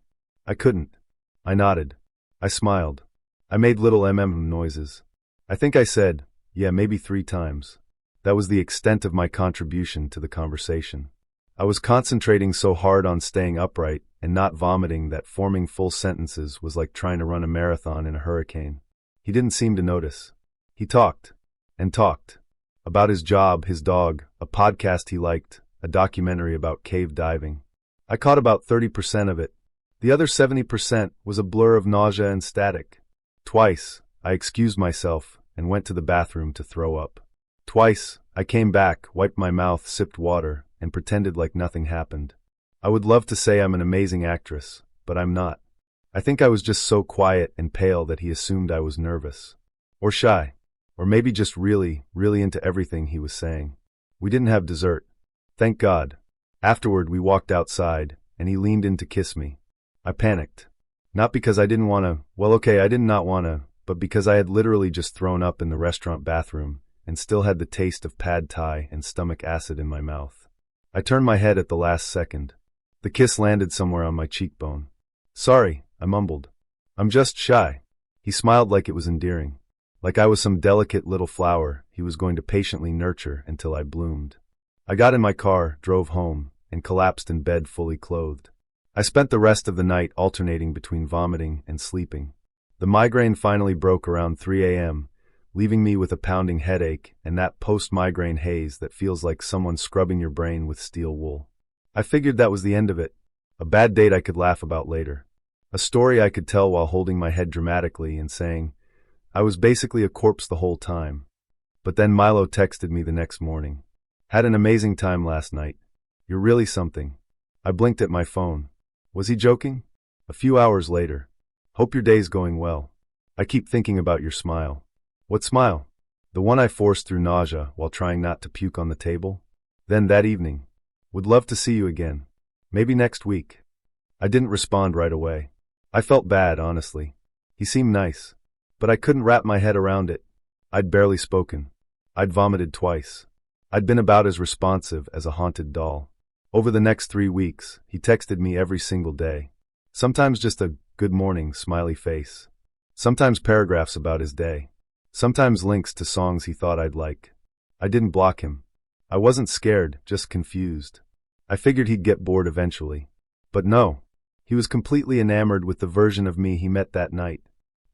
I couldn't. I nodded. I smiled. I made little noises. I think I said, yeah, maybe 3 times. That was the extent of my contribution to the conversation. I was concentrating so hard on staying upright and not vomiting that forming full sentences was like trying to run a marathon in a hurricane. He didn't seem to notice. He talked, and talked. About his job, his dog, a podcast he liked, a documentary about cave diving. I caught about 30% of it. The other 70% was a blur of nausea and static. Twice, I excused myself and went to the bathroom to throw up. Twice, I came back, wiped my mouth, sipped water, and pretended like nothing happened. I would love to say I'm an amazing actress, but I'm not. I think I was just so quiet and pale that he assumed I was nervous. Or shy. Or maybe just really into everything he was saying. We didn't have dessert. Thank God. Afterward, we walked outside, and he leaned in to kiss me. I panicked. Not because I didn't want to, I did not want to, but because I had literally just thrown up in the restaurant bathroom and still had the taste of pad thai and stomach acid in my mouth. I turned my head at the last second. The kiss landed somewhere on my cheekbone. Sorry, I mumbled. I'm just shy. He smiled like it was endearing. Like I was some delicate little flower he was going to patiently nurture until I bloomed. I got in my car, drove home, and collapsed in bed fully clothed. I spent the rest of the night alternating between vomiting and sleeping. The migraine finally broke around 3 a.m., leaving me with a pounding headache and that post-migraine haze that feels like someone scrubbing your brain with steel wool. I figured that was the end of it. A bad date I could laugh about later. A story I could tell while holding my head dramatically and saying, I was basically a corpse the whole time. But then Milo texted me the next morning. Had an amazing time last night. You're really something. I blinked at my phone. Was he joking? A few hours later. Hope your day's going well. I keep thinking about your smile. What smile? The one I forced through nausea while trying not to puke on the table? Then that evening. Would love to see you again. Maybe next week. I didn't respond right away. I felt bad, honestly. He seemed nice. But I couldn't wrap my head around it. I'd barely spoken. I'd vomited twice. I'd been about as responsive as a haunted doll. Over the next 3 weeks, he texted me every single day. Sometimes just a good morning smiley face. Sometimes paragraphs about his day. Sometimes links to songs he thought I'd like. I didn't block him. I wasn't scared, just confused. I figured he'd get bored eventually. But no. He was completely enamored with the version of me he met that night.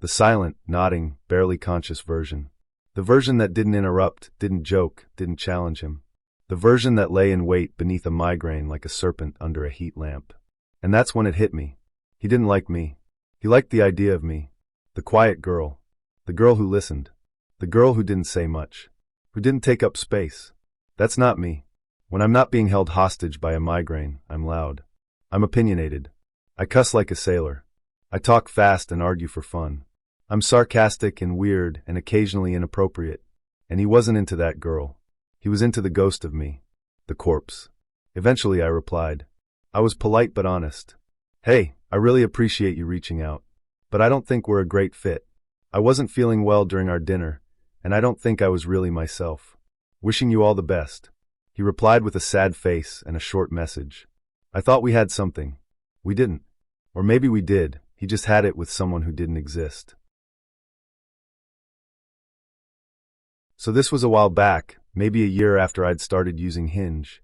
The silent, nodding, barely conscious version. The version that didn't interrupt, didn't joke, didn't challenge him. The version that lay in wait beneath a migraine like a serpent under a heat lamp. And that's when it hit me. He didn't like me. He liked the idea of me. The quiet girl. The girl who listened. The girl who didn't say much. Who didn't take up space. That's not me. When I'm not being held hostage by a migraine, I'm loud. I'm opinionated. I cuss like a sailor. I talk fast and argue for fun. I'm sarcastic and weird and occasionally inappropriate. And he wasn't into that girl. He was into the ghost of me. The corpse. Eventually I replied. I was polite but honest. Hey, I really appreciate you reaching out. But I don't think we're a great fit. I wasn't feeling well during our dinner, and I don't think I was really myself. Wishing you all the best. He replied with a sad face and a short message. I thought we had something. We didn't. Or maybe we did, he just had it with someone who didn't exist. So this was a while back, maybe a year after I'd started using Hinge,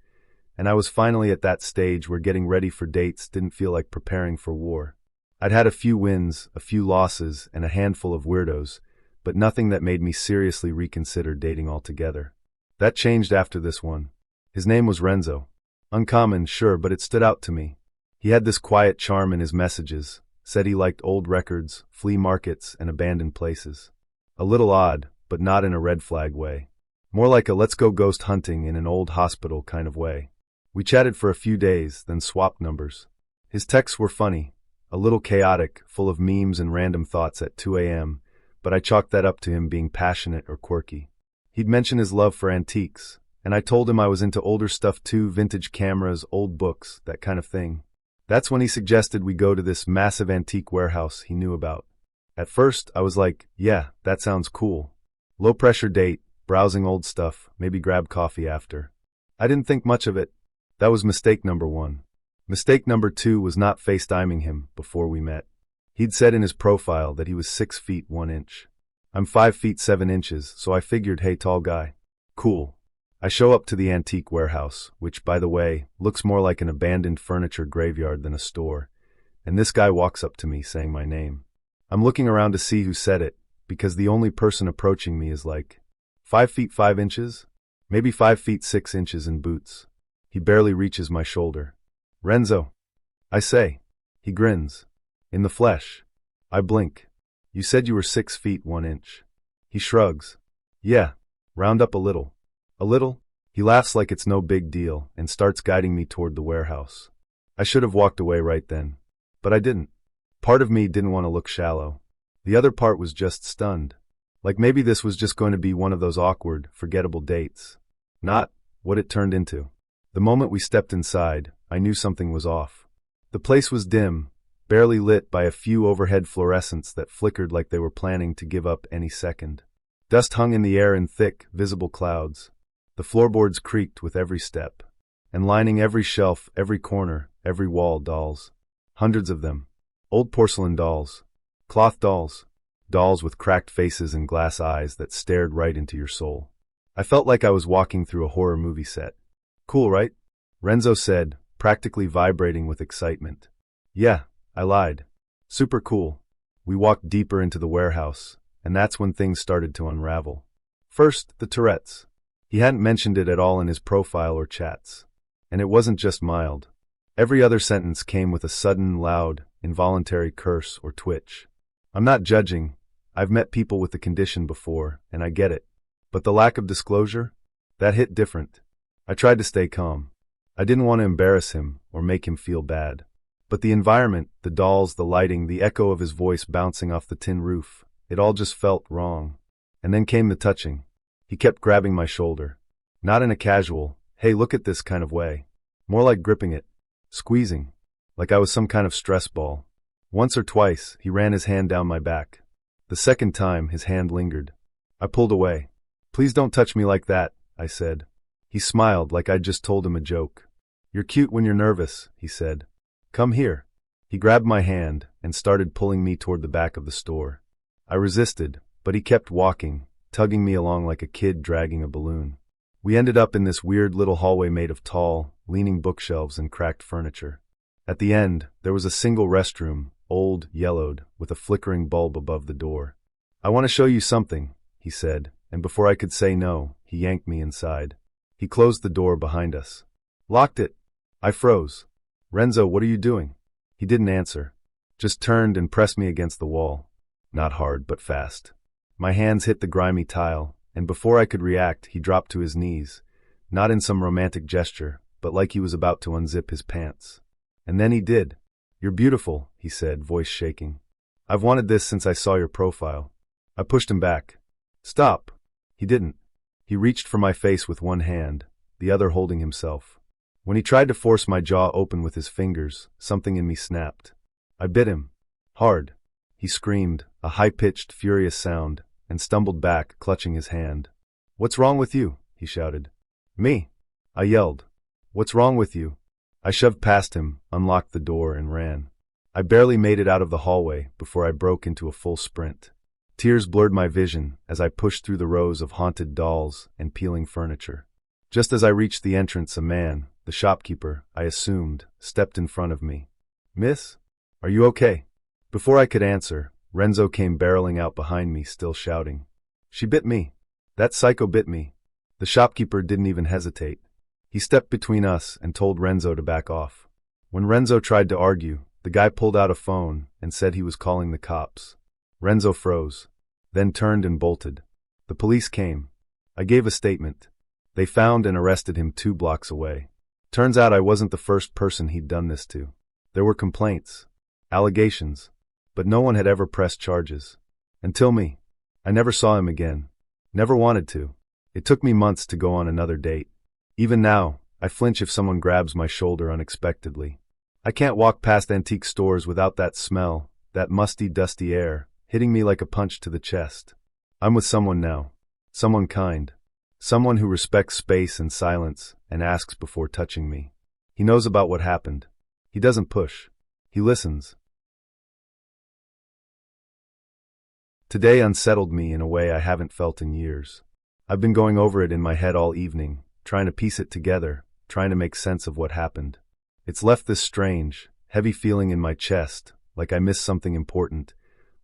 and I was finally at that stage where getting ready for dates didn't feel like preparing for war. I'd had a few wins, a few losses, and a handful of weirdos, but nothing that made me seriously reconsider dating altogether. That changed after this one. His name was Renzo. Uncommon, sure, but it stood out to me. He had this quiet charm in his messages, said he liked old records, flea markets, and abandoned places. A little odd, but not in a red flag way. More like a let's go ghost hunting in an old hospital kind of way. We chatted for a few days, then swapped numbers. His texts were funny, a little chaotic, full of memes and random thoughts at 2 a.m., but I chalked that up to him being passionate or quirky. He'd mention his love for antiques, and I told him I was into older stuff too, vintage cameras, old books, that kind of thing. That's when he suggested we go to this massive antique warehouse he knew about. At first, I was like, yeah, that sounds cool. Low-pressure date, browsing old stuff, maybe grab coffee after. I didn't think much of it. That was mistake number 1. Mistake number 2 was not FaceTiming him before we met. He'd said in his profile that he was 6 feet 1 inch. I'm 5 feet 7 inches, so I figured, hey, tall guy. Cool. I show up to the antique warehouse, which, by the way, looks more like an abandoned furniture graveyard than a store, and this guy walks up to me saying my name. I'm looking around to see who said it, because the only person approaching me is like 5 feet 5 inches? Maybe 5 feet 6 inches in boots. He barely reaches my shoulder. Renzo. I say. He grins. In the flesh. I blink. You said you were 6 feet 1 inch. He shrugs. Yeah. Round up a little. A little? He laughs like it's no big deal and starts guiding me toward the warehouse. I should have walked away right then. But I didn't. Part of me didn't want to look shallow. The other part was just stunned. Like maybe this was just going to be one of those awkward, forgettable dates. Not what it turned into. The moment we stepped inside, I knew something was off. The place was dim, barely lit by a few overhead fluorescents that flickered like they were planning to give up any second. Dust hung in the air in thick, visible clouds. The floorboards creaked with every step. And lining every shelf, every corner, every wall, dolls. Hundreds of them. Old porcelain dolls. Cloth dolls. Dolls with cracked faces and glass eyes that stared right into your soul. I felt like I was walking through a horror movie set. Cool, right? Renzo said, practically vibrating with excitement. Yeah, I lied. Super cool. We walked deeper into the warehouse, and that's when things started to unravel. First, the Tourette's. He hadn't mentioned it at all in his profile or chats. And it wasn't just mild. Every other sentence came with a sudden, loud, involuntary curse or twitch. I'm not judging. I've met people with the condition before, and I get it. But the lack of disclosure? That hit different. I tried to stay calm. I didn't want to embarrass him or make him feel bad. But the environment, the dolls, the lighting, the echo of his voice bouncing off the tin roof, it all just felt wrong. And then came the touching. He kept grabbing my shoulder. Not in a casual, hey, look at this kind of way. More like gripping it. Squeezing. Like I was some kind of stress ball. Once or twice, he ran his hand down my back. The second time, his hand lingered. I pulled away. Please don't touch me like that, I said. He smiled like I'd just told him a joke. You're cute when you're nervous, he said. Come here. He grabbed my hand and started pulling me toward the back of the store. I resisted, but he kept walking, tugging me along like a kid dragging a balloon. We ended up in this weird little hallway made of tall, leaning bookshelves and cracked furniture. At the end, there was a single restroom, old, yellowed, with a flickering bulb above the door. I want to show you something, he said, and before I could say no, he yanked me inside. He closed the door behind us. Locked it. I froze. Renzo, what are you doing? He didn't answer. Just turned and pressed me against the wall. Not hard, but fast. My hands hit the grimy tile, and before I could react, he dropped to his knees, not in some romantic gesture, but like he was about to unzip his pants. And then he did. You're beautiful, he said, voice shaking. I've wanted this since I saw your profile. I pushed him back. Stop. He didn't. He reached for my face with one hand, the other holding himself. When he tried to force my jaw open with his fingers, something in me snapped. I bit him. Hard. He He screamed, a high-pitched, furious sound, and stumbled back, clutching his hand. "What's wrong with you?" he shouted. "Me?" I yelled. "What's wrong with you?" I shoved past him, unlocked the door, and ran. I barely made it out of the hallway before I broke into a full sprint. Tears blurred my vision as I pushed through the rows of haunted dolls and peeling furniture. Just as I reached the entrance, a man, the shopkeeper, I assumed, stepped in front of me. "Miss? Are you okay?" Before I could answer, Renzo came barreling out behind me, still shouting. "She bit me. That psycho bit me." The shopkeeper didn't even hesitate. He stepped between us and told Renzo to back off. When Renzo tried to argue, the guy pulled out a phone and said he was calling the cops. Renzo froze, then turned and bolted. The police came. I gave a statement. They found and arrested him 2 blocks away. Turns out I wasn't the first person he'd done this to. There were complaints, allegations, but no one had ever pressed charges. Until me. I never saw him again. Never wanted to. It took me months to go on another date. Even now, I flinch if someone grabs my shoulder unexpectedly. I can't walk past antique stores without that smell, that musty, dusty air, hitting me like a punch to the chest. I'm with someone now. Someone kind. Someone who respects space and silence and asks before touching me. He knows about what happened. He doesn't push. He listens. Today unsettled me in a way I haven't felt in years. I've been going over it in my head all evening, trying to piece it together, trying to make sense of what happened. It's left this strange, heavy feeling in my chest, like I missed something important,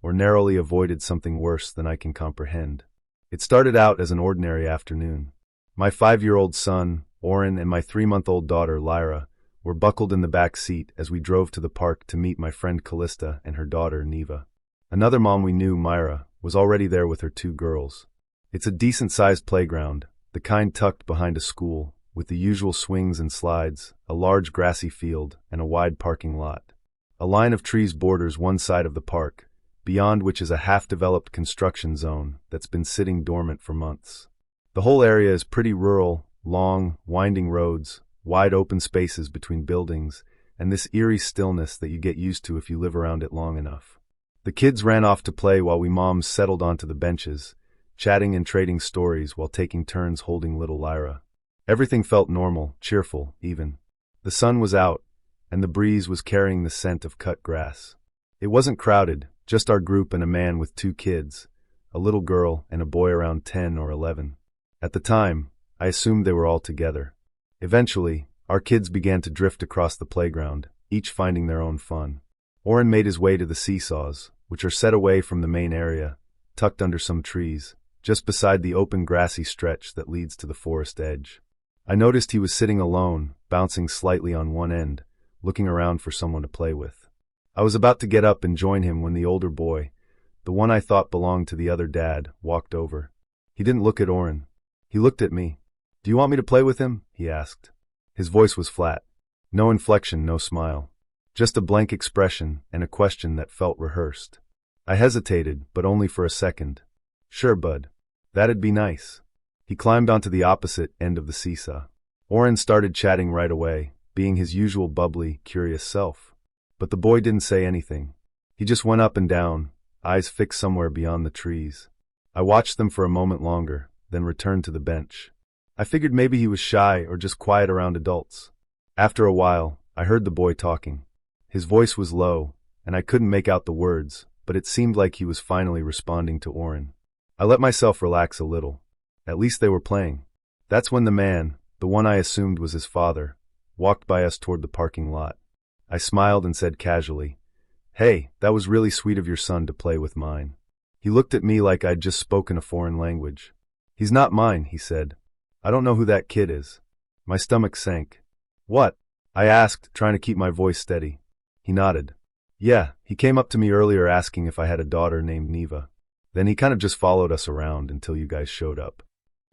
or narrowly avoided something worse than I can comprehend. It started out as an ordinary afternoon. My 5-year-old son, Oren, and my 3-month-old daughter, Lyra, were buckled in the back seat as we drove to the park to meet my friend Callista and her daughter, Neva. Another mom we knew, Myra, was already there with her 2 girls. It's a decent-sized playground, the kind tucked behind a school, with the usual swings and slides, a large grassy field, and a wide parking lot. A line of trees borders one side of the park, beyond which is a half-developed construction zone that's been sitting dormant for months. The whole area is pretty rural, long, winding roads, wide open spaces between buildings, and this eerie stillness that you get used to if you live around it long enough. The kids ran off to play while we moms settled onto the benches, chatting and trading stories while taking turns holding little Lyra. Everything felt normal, cheerful, even. The sun was out, and the breeze was carrying the scent of cut grass. It wasn't crowded, just our group and a man with 2 kids, a little girl and a boy around 10 or 11. At the time, I assumed they were all together. Eventually, our kids began to drift across the playground, each finding their own fun. Oren made his way to the seesaws, which are set away from the main area, tucked under some trees, just beside the open grassy stretch that leads to the forest edge. I noticed he was sitting alone, bouncing slightly on one end, looking around for someone to play with. I was about to get up and join him when the older boy, the one I thought belonged to the other dad, walked over. He didn't look at Oren. He looked at me. "Do you want me to play with him?" he asked. His voice was flat. No inflection, no smile. Just a blank expression and a question that felt rehearsed. I hesitated, but only for a second. "Sure, bud. That'd be nice." He climbed onto the opposite end of the seesaw. Oren started chatting right away, being his usual bubbly, curious self. But the boy didn't say anything. He just went up and down, eyes fixed somewhere beyond the trees. I watched them for a moment longer, then returned to the bench. I figured maybe he was shy or just quiet around adults. After a while, I heard the boy talking. His voice was low, and I couldn't make out the words, but it seemed like he was finally responding to Oren. I let myself relax a little. At least they were playing. That's when the man, the one I assumed was his father, walked by us toward the parking lot. I smiled and said casually, "Hey, that was really sweet of your son to play with mine." He looked at me like I'd just spoken a foreign language. "He's not mine," he said. "I don't know who that kid is." My stomach sank. "What?" I asked, trying to keep my voice steady. He nodded. "Yeah, he came up to me earlier asking if I had a daughter named Neva. Then he kind of just followed us around until you guys showed up."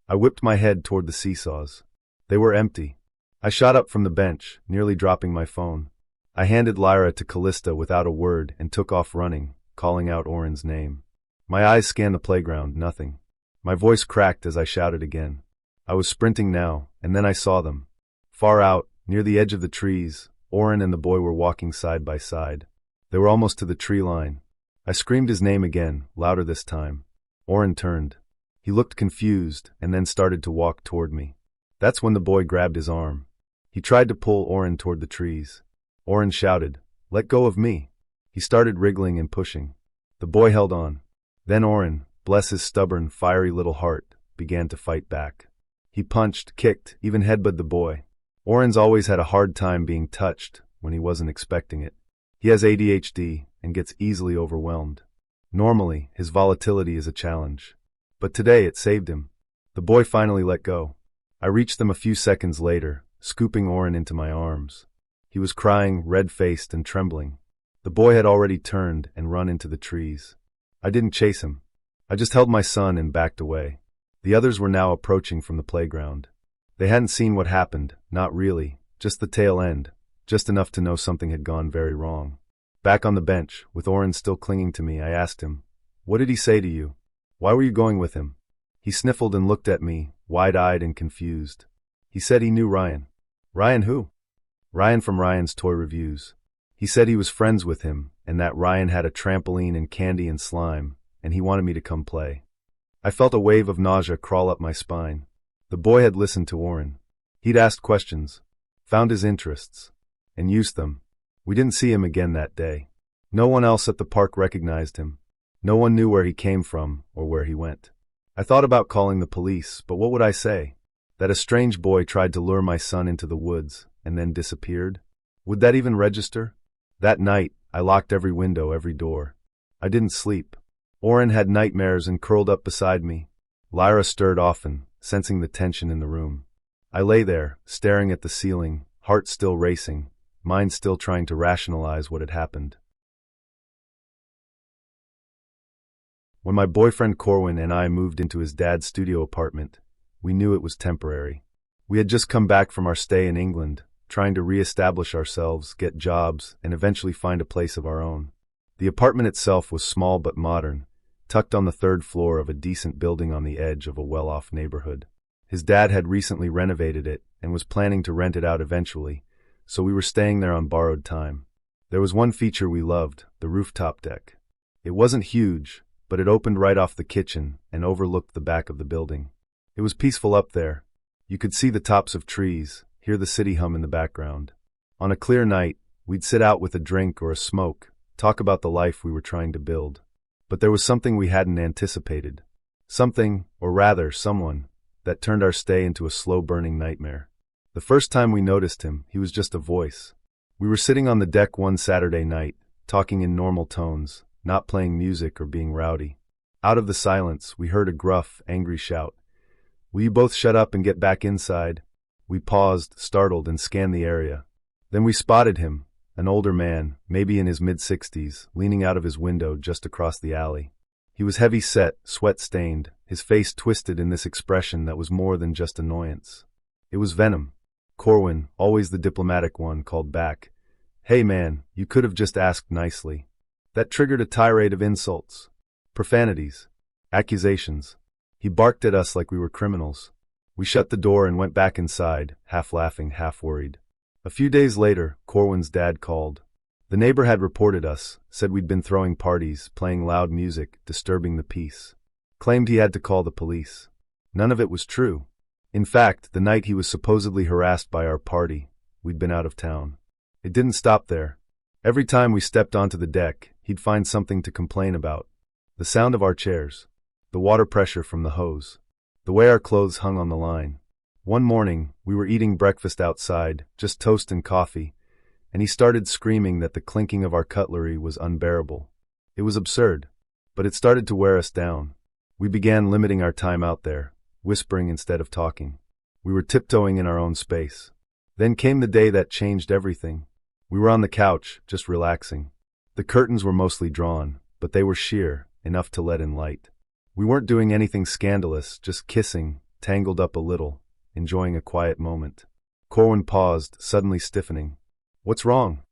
I whipped my head toward the seesaws. They were empty. I shot up from the bench, nearly dropping my phone. I handed Lyra to Callista without a word and took off running, calling out Oren's name. My eyes scanned the playground, nothing. My voice cracked as I shouted again. I was sprinting now, and then I saw them. Far out, near the edge of the trees, Oren and the boy were walking side by side. They were almost to the tree line. I screamed his name again, louder this time. Oren turned. He looked confused and then started to walk toward me. That's when the boy grabbed his arm. He tried to pull Oren toward the trees. Oren shouted, "Let go of me." He started wriggling and pushing. The boy held on. Then Oren, bless his stubborn, fiery little heart, began to fight back. He punched, kicked, even headbutted the boy. Oren's always had a hard time being touched when he wasn't expecting it. He has ADHD and gets easily overwhelmed. Normally, his volatility is a challenge. But today it saved him. The boy finally let go. I reached them a few seconds later, scooping Oren into my arms. He was crying, red-faced and trembling. The boy had already turned and run into the trees. I didn't chase him. I just held my son and backed away. The others were now approaching from the playground. They hadn't seen what happened, not really, just the tail end, just enough to know something had gone very wrong. Back on the bench, with Oren still clinging to me, I asked him, "What did he say to you? Why were you going with him?" He sniffled and looked at me, wide-eyed and confused. He said he knew Ryan. Ryan who? Ryan from Ryan's Toy Reviews. He said he was friends with him, and that Ryan had a trampoline and candy and slime, and he wanted me to come play. I felt a wave of nausea crawl up my spine. The boy had listened to Oren. He'd asked questions, found his interests, and used them. We didn't see him again that day. No one else at the park recognized him. No one knew where he came from or where he went. I thought about calling the police, but what would I say? That a strange boy tried to lure my son into the woods and then disappeared? Would that even register? That night, I locked every window, every door. I didn't sleep. Oren had nightmares and curled up beside me. Lyra stirred often, sensing the tension in the room. I lay there, staring at the ceiling, heart still racing, mind still trying to rationalize what had happened. When my boyfriend Corwin and I moved into his dad's studio apartment, we knew it was temporary. We had just come back from our stay in England, trying to re-establish ourselves, get jobs, and eventually find a place of our own. The apartment itself was small but modern, tucked on the third floor of a decent building on the edge of a well-off neighborhood. His dad had recently renovated it and was planning to rent it out eventually, so we were staying there on borrowed time. There was one feature we loved, the rooftop deck. It wasn't huge, but it opened right off the kitchen and overlooked the back of the building. It was peaceful up there. You could see the tops of trees, hear the city hum in the background. On a clear night, we'd sit out with a drink or a smoke, talk about the life we were trying to build. But there was something we hadn't anticipated. Something, or rather, someone, that turned our stay into a slow-burning nightmare. The first time we noticed him, he was just a voice. We were sitting on the deck one Saturday night, talking in normal tones, not playing music or being rowdy. Out of the silence, we heard a gruff, angry shout. "Will you both shut up and get back inside?" We paused, startled, and scanned the area. Then we spotted him, an older man, maybe in his mid-60s, leaning out of his window just across the alley. He was heavy-set, sweat-stained, his face twisted in this expression that was more than just annoyance. It was venom. Corwin, always the diplomatic one, called back. "Hey man, you could have just asked nicely." That triggered a tirade of insults, profanities, accusations. He barked at us like we were criminals. We shut the door and went back inside, half laughing, half worried. A few days later, Corwin's dad called. The neighbor had reported us, said we'd been throwing parties, playing loud music, disturbing the peace. Claimed he had to call the police. None of it was true. In fact, the night he was supposedly harassed by our party, we'd been out of town. It didn't stop there. Every time we stepped onto the deck, he'd find something to complain about. The sound of our chairs, the water pressure from the hose, the way our clothes hung on the line. One morning, we were eating breakfast outside, just toast and coffee, and he started screaming that the clinking of our cutlery was unbearable. It was absurd, but it started to wear us down. We began limiting our time out there, whispering instead of talking. We were tiptoeing in our own space. Then came the day that changed everything. We were on the couch, just relaxing. The curtains were mostly drawn, but they were sheer, enough to let in light. We weren't doing anything scandalous, just kissing, tangled up a little, enjoying a quiet moment. Corwin paused, suddenly stiffening. "What's wrong?"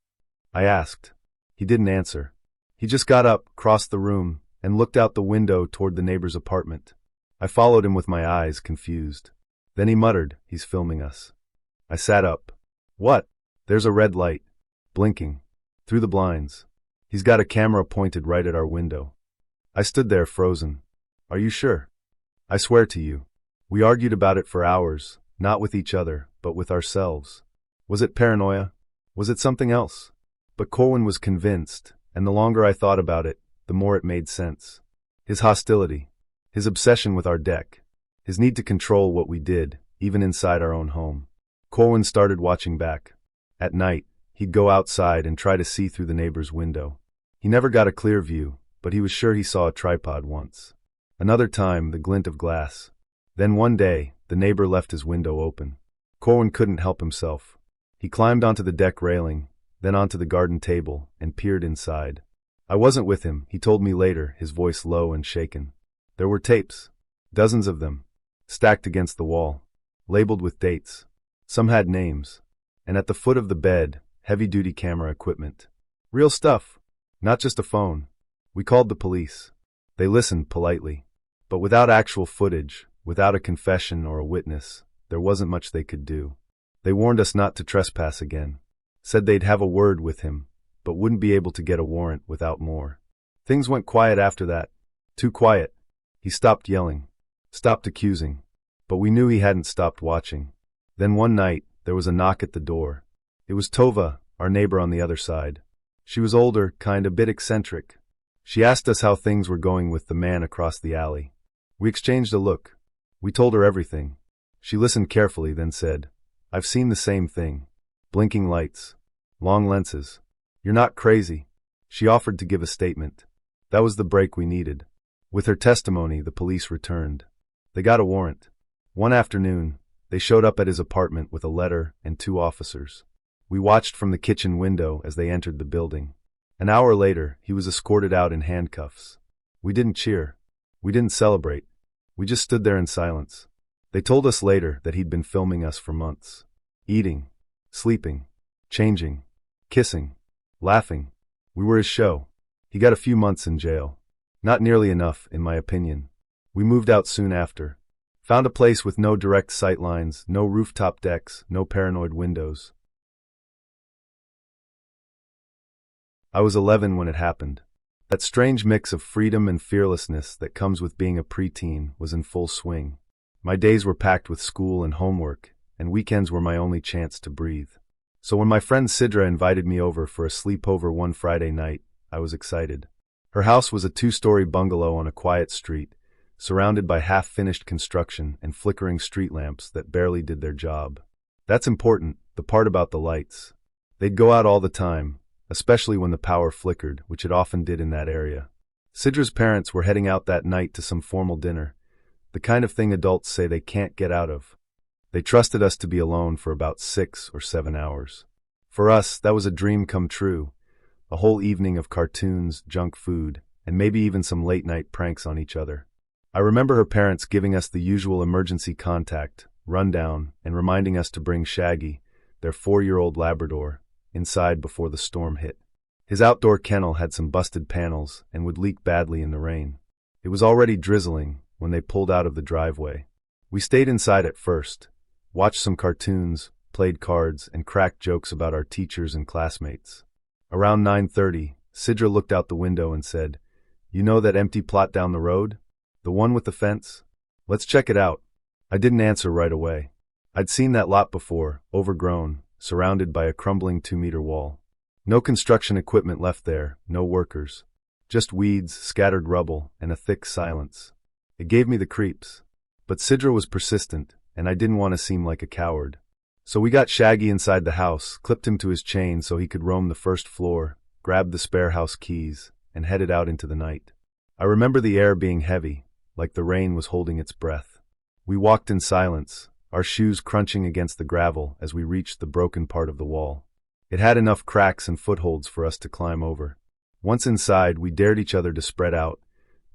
I asked. He didn't answer. He just got up, crossed the room, and looked out the window toward the neighbor's apartment. I followed him with my eyes, confused. Then he muttered, "He's filming us." I sat up. "What?" "There's a red light. Blinking. Through the blinds." He's got a camera pointed right at our window. I stood there frozen. Are you sure? I swear to you. We argued about it for hours, not with each other, but with ourselves. Was it paranoia? Was it something else? But Corwin was convinced, and the longer I thought about it, the more it made sense. His hostility, his obsession with our deck, his need to control what we did, even inside our own home. Corwin started watching back. At night, he'd go outside and try to see through the neighbor's window. He never got a clear view, but he was sure he saw a tripod once. Another time, the glint of glass. Then one day, the neighbor left his window open. Corwin couldn't help himself. He climbed onto the deck railing, then onto the garden table, and peered inside. I wasn't with him, he told me later, his voice low and shaken. There were tapes. Dozens of them. Stacked against the wall. Labeled with dates. Some had names. And at the foot of the bed, heavy-duty camera equipment. Real stuff. Not just a phone. We called the police. They listened politely. But without actual footage, without a confession or a witness, there wasn't much they could do. They warned us not to trespass again. Said they'd have a word with him, but wouldn't be able to get a warrant without more. Things went quiet after that. Too quiet. He stopped yelling. Stopped accusing. But we knew he hadn't stopped watching. Then one night, there was a knock at the door. It was Tova, our neighbor on the other side. She was older, a bit eccentric. She asked us how things were going with the man across the alley. We exchanged a look. We told her everything. She listened carefully, then said, I've seen the same thing. Blinking lights. Long lenses. You're not crazy. She offered to give a statement. That was the break we needed. With her testimony, the police returned. They got a warrant. One afternoon, they showed up at his apartment with a letter and 2 officers. We watched from the kitchen window as they entered the building. An hour later, he was escorted out in handcuffs. We didn't cheer. We didn't celebrate. We just stood there in silence. They told us later that he'd been filming us for months. Eating, sleeping, changing, kissing, laughing. We were his show. He got a few months in jail. Not nearly enough, in my opinion. We moved out soon after. Found a place with no direct sight lines, no rooftop decks, no paranoid windows. I was 11 when it happened. That strange mix of freedom and fearlessness that comes with being a preteen was in full swing. My days were packed with school and homework, and weekends were my only chance to breathe. So when my friend Sidra invited me over for a sleepover one Friday night, I was excited. Her house was a 2-story bungalow on a quiet street, surrounded by half-finished construction and flickering street lamps that barely did their job. That's important, the part about the lights. They'd go out all the time, especially when the power flickered, which it often did in that area. Sidra's parents were heading out that night to some formal dinner, the kind of thing adults say they can't get out of. They trusted us to be alone for about 6 or 7 hours. For us, that was a dream come true, a whole evening of cartoons, junk food, and maybe even some late-night pranks on each other. I remember her parents giving us the usual emergency contact, rundown, and reminding us to bring Shaggy, their 4-year-old Labrador, inside before the storm hit. His outdoor kennel had some busted panels and would leak badly in the rain. It was already drizzling when they pulled out of the driveway. We stayed inside at first, watched some cartoons, played cards, and cracked jokes about our teachers and classmates. Around 9:30, Sidra looked out the window and said, "You know that empty plot down the road? The one with the fence? Let's check it out." I didn't answer right away. I'd seen that lot before, overgrown, surrounded by a crumbling 2-meter wall. No construction equipment left there, no workers. Just weeds, scattered rubble, and a thick silence. It gave me the creeps. But Sidra was persistent, and I didn't want to seem like a coward. So we got Shaggy inside the house, clipped him to his chain so he could roam the first floor, grabbed the spare house keys, and headed out into the night. I remember the air being heavy, like the rain was holding its breath. We walked in silence, our shoes crunching against the gravel as we reached the broken part of the wall. It had enough cracks and footholds for us to climb over. Once inside, we dared each other to spread out,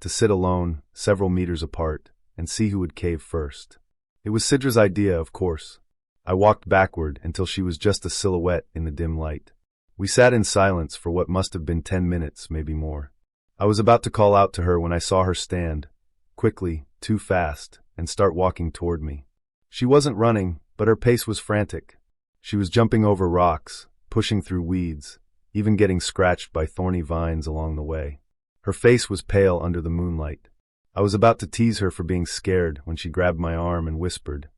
to sit alone, several meters apart, and see who would cave first. It was Sidra's idea, of course. I walked backward until she was just a silhouette in the dim light. We sat in silence for what must have been 10 minutes, maybe more. I was about to call out to her when I saw her stand, quickly, too fast, and start walking toward me. She wasn't running, but her pace was frantic. She was jumping over rocks, pushing through weeds, even getting scratched by thorny vines along the way. Her face was pale under the moonlight. I was about to tease her for being scared when she grabbed my arm and whispered,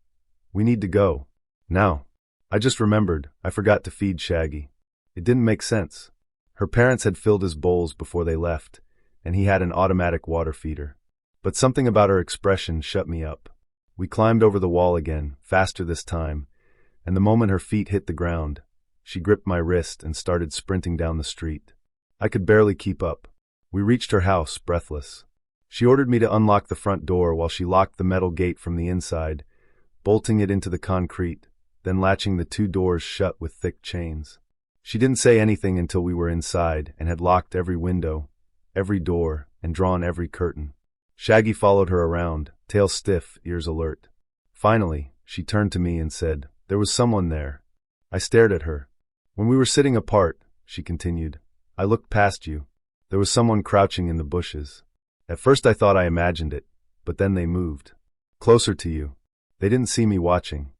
"We need to go. Now." I just remembered I forgot to feed Shaggy. It didn't make sense. Her parents had filled his bowls before they left, and he had an automatic water feeder. But something about her expression shut me up. We climbed over the wall again, faster this time, and the moment her feet hit the ground, she gripped my wrist and started sprinting down the street. I could barely keep up. We reached her house, breathless. She ordered me to unlock the front door while she locked the metal gate from the inside, bolting it into the concrete, then latching the 2 doors shut with thick chains. She didn't say anything until we were inside and had locked every window, every door, and drawn every curtain. Shaggy followed her around, tail stiff, ears alert. Finally, she turned to me and said, "There was someone there." I stared at her. "When we were sitting apart," she continued, "I looked past you. There was someone crouching in the bushes. At first I thought I imagined it, but then they moved. Closer to you. They didn't see me watching."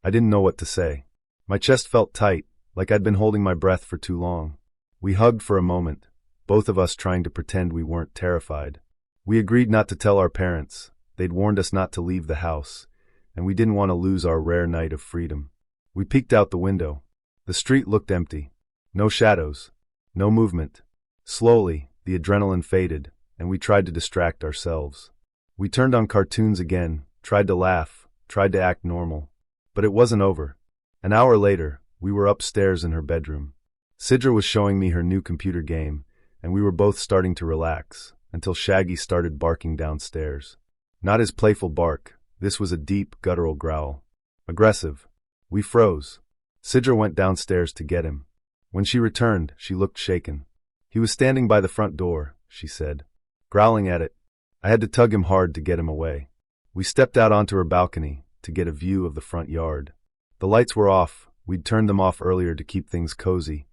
I didn't know what to say. My chest felt tight, like I'd been holding my breath for too long. We hugged for a moment, both of us trying to pretend we weren't terrified. We agreed not to tell our parents. They'd warned us not to leave the house, and we didn't want to lose our rare night of freedom. We peeked out the window. The street looked empty. No shadows. No movement. Slowly, the adrenaline faded, and we tried to distract ourselves. We turned on cartoons again, tried to laugh, tried to act normal. But it wasn't over. An hour later, we were upstairs in her bedroom. Sidra was showing me her new computer game, and we were both starting to relax, until Shaggy started barking downstairs. Not his playful bark, this was a deep, guttural growl. Aggressive. We froze. Sidra went downstairs to get him. When she returned, she looked shaken. "He was standing by the front door," she said, growling at it. I had to tug him hard to get him away. We stepped out onto her balcony to get a view of the front yard. The lights were off. We'd turned them off earlier to keep things cozy,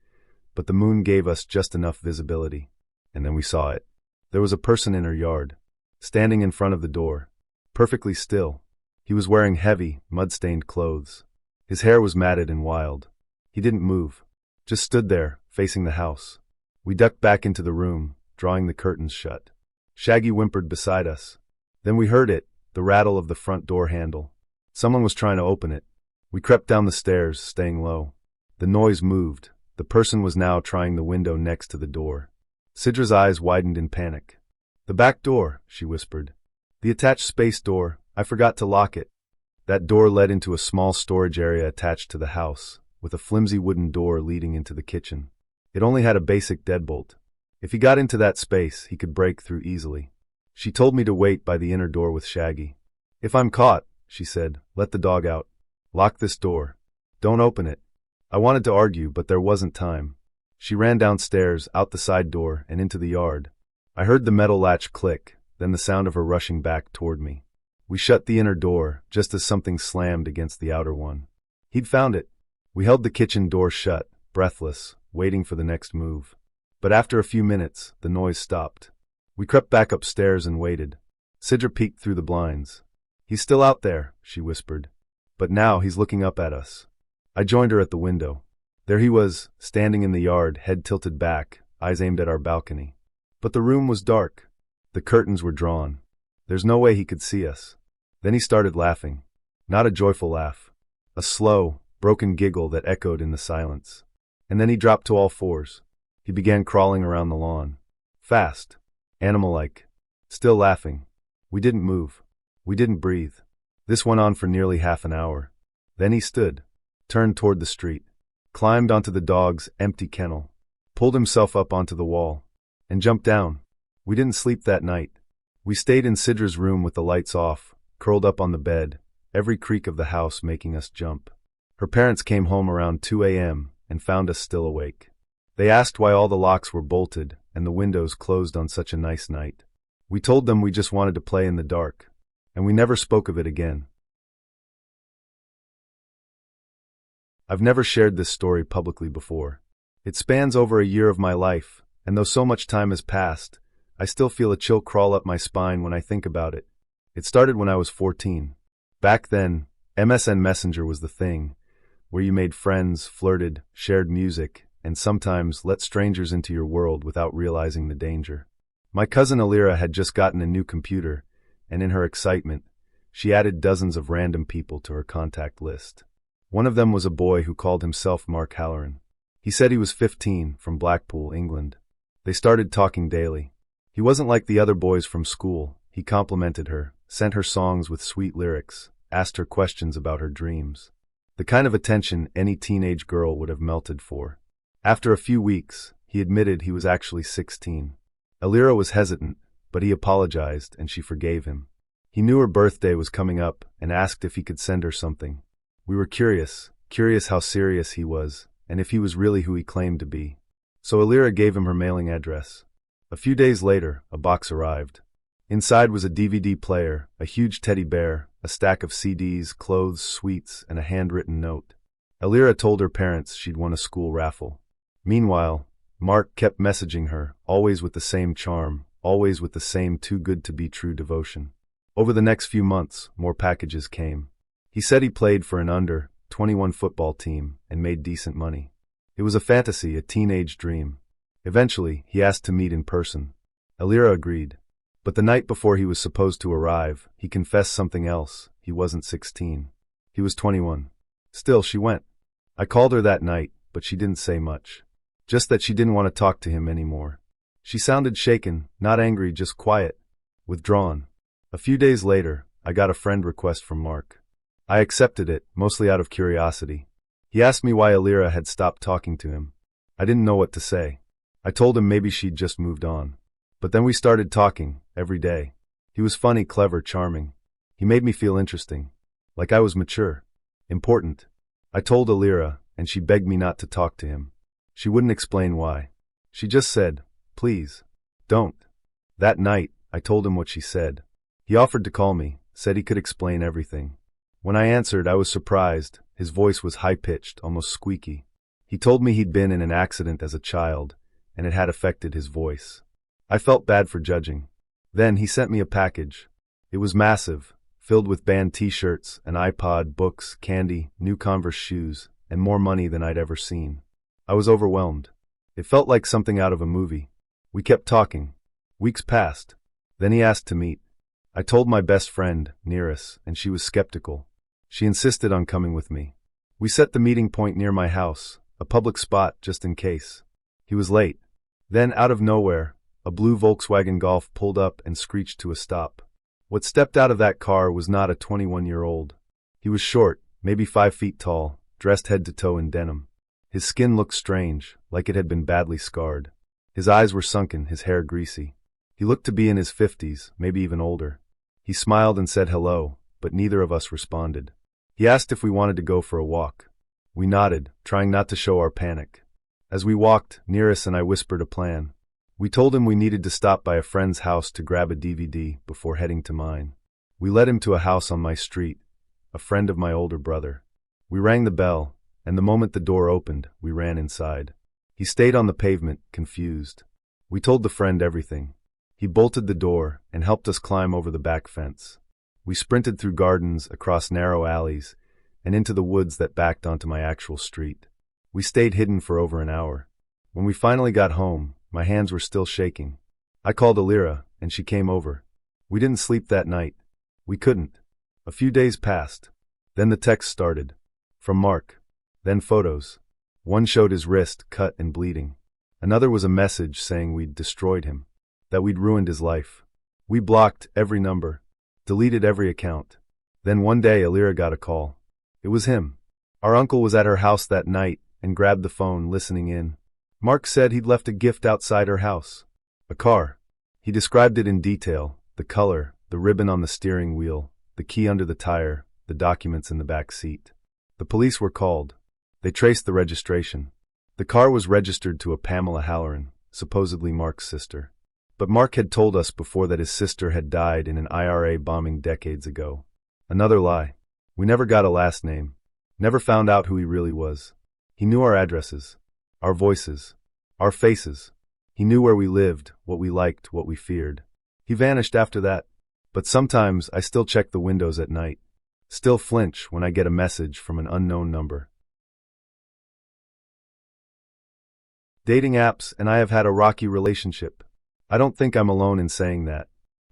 but the moon gave us just enough visibility. And then we saw it. There was a person in her yard, standing in front of the door, perfectly still. He was wearing heavy, mud-stained clothes. His hair was matted and wild. He didn't move, just stood there, facing the house. We ducked back into the room, drawing the curtains shut. Shaggy whimpered beside us. Then we heard it, the rattle of the front door handle. Someone was trying to open it. We crept down the stairs, staying low. The noise moved. The person was now trying the window next to the door. Sidra's eyes widened in panic. "The back door," she whispered. "The attached space door. I forgot to lock it." That door led into a small storage area attached to the house, with a flimsy wooden door leading into the kitchen. It only had a basic deadbolt. If he got into that space, he could break through easily. She told me to wait by the inner door with Shaggy. "If I'm caught," she said, "let the dog out. Lock this door. Don't open it." I wanted to argue, but there wasn't time. She ran downstairs, out the side door, and into the yard. I heard the metal latch click, then the sound of her rushing back toward me. We shut the inner door, just as something slammed against the outer one. He'd found it. We held the kitchen door shut, breathless, waiting for the next move. But after a few minutes, the noise stopped. We crept back upstairs and waited. Sidra peeked through the blinds. "He's still out there," she whispered. "But now he's looking up at us." I joined her at the window. There he was, standing in the yard, head tilted back, eyes aimed at our balcony. But the room was dark. The curtains were drawn. There's no way he could see us. Then he started laughing. Not a joyful laugh. A slow, broken giggle that echoed in the silence. And then he dropped to all fours. He began crawling around the lawn. Fast. Animal-like. Still laughing. We didn't move. We didn't breathe. This went on for nearly half an hour. Then he stood, turned toward the street, climbed onto the dog's empty kennel, pulled himself up onto the wall, and jumped down. We didn't sleep that night. We stayed in Sidra's room with the lights off, curled up on the bed, every creak of the house making us jump. Her parents came home around 2 a.m. and found us still awake. They asked why all the locks were bolted and the windows closed on such a nice night. We told them we just wanted to play in the dark, and we never spoke of it again. I've never shared this story publicly before. It spans over a year of my life, and though so much time has passed, I still feel a chill crawl up my spine when I think about it. It started when I was 14. Back then, MSN Messenger was the thing, where you made friends, flirted, shared music, and sometimes let strangers into your world without realizing the danger. My cousin Alira had just gotten a new computer, and in her excitement, she added dozens of random people to her contact list. One of them was a boy who called himself Mark Halloran. He said he was 15, from Blackpool, England. They started talking daily. He wasn't like the other boys from school. He complimented her, sent her songs with sweet lyrics, asked her questions about her dreams. The kind of attention any teenage girl would have melted for. After a few weeks, he admitted he was actually 16. Alira was hesitant, but he apologized and she forgave him. He knew her birthday was coming up and asked if he could send her something. We were curious how serious he was, and if he was really who he claimed to be. So Alira gave him her mailing address. A few days later, a box arrived. Inside was a DVD player, a huge teddy bear, a stack of CDs, clothes, sweets, and a handwritten note. Alira told her parents she'd won a school raffle. Meanwhile, Mark kept messaging her, always with the same charm, always with the same too-good-to-be-true devotion. Over the next few months, more packages came. He said he played for an under-21 football team and made decent money. It was a fantasy, a teenage dream. Eventually, he asked to meet in person. Alira agreed. But the night before he was supposed to arrive, he confessed something else. He wasn't 16. He was 21. Still, she went. I called her that night, but she didn't say much. Just that she didn't want to talk to him anymore. She sounded shaken, not angry, just quiet, withdrawn. A few days later, I got a friend request from Mark. I accepted it, mostly out of curiosity. He asked me why Alira had stopped talking to him. I didn't know what to say. I told him maybe she'd just moved on. But then we started talking, every day. He was funny, clever, charming. He made me feel interesting. Like I was mature. Important. I told Alira, and she begged me not to talk to him. She wouldn't explain why. She just said, "Please, don't." That night, I told him what she said. He offered to call me, said he could explain everything. When I answered, I was surprised. His voice was high-pitched, almost squeaky. He told me he'd been in an accident as a child, and it had affected his voice. I felt bad for judging. Then he sent me a package. It was massive, filled with band t-shirts, an iPod, books, candy, new Converse shoes, and more money than I'd ever seen. I was overwhelmed. It felt like something out of a movie. We kept talking. Weeks passed. Then he asked to meet. I told my best friend, Neris, and she was skeptical. She insisted on coming with me. We set the meeting point near my house, a public spot just in case. He was late. Then, out of nowhere, a blue Volkswagen Golf pulled up and screeched to a stop. What stepped out of that car was not a 21-year-old. He was short, maybe 5 feet tall, dressed head to toe in denim. His skin looked strange, like it had been badly scarred. His eyes were sunken, his hair greasy. He looked to be in his 50s, maybe even older. He smiled and said hello, but neither of us responded. He asked if we wanted to go for a walk. We nodded, trying not to show our panic. As we walked, Neris and I whispered a plan. We told him we needed to stop by a friend's house to grab a DVD before heading to mine. We led him to a house on my street, a friend of my older brother. We rang the bell, and the moment the door opened, we ran inside. He stayed on the pavement, confused. We told the friend everything. He bolted the door and helped us climb over the back fence. We sprinted through gardens, across narrow alleys, and into the woods that backed onto my actual street. We stayed hidden for over an hour. When we finally got home, my hands were still shaking. I called Alira, and she came over. We didn't sleep that night. We couldn't. A few days passed. Then the text started. From Mark. Then photos. One showed his wrist, cut and bleeding. Another was a message saying we'd destroyed him, that we'd ruined his life. We blocked every number, deleted every account. Then one day Alira got a call. It was him. Our uncle was at her house that night and grabbed the phone, listening in. Mark said he'd left a gift outside her house. A car. He described it in detail, the color, the ribbon on the steering wheel, the key under the tire, the documents in the back seat. The police were called. They traced the registration. The car was registered to a Pamela Halloran, supposedly Mark's sister. But Mark had told us before that his sister had died in an IRA bombing decades ago. Another lie. We never got a last name. Never found out who he really was. He knew our addresses, our voices, our faces. He knew where we lived, what we liked, what we feared. He vanished after that. But sometimes I still check the windows at night. Still flinch when I get a message from an unknown number. Dating apps and I have had a rocky relationship. I don't think I'm alone in saying that.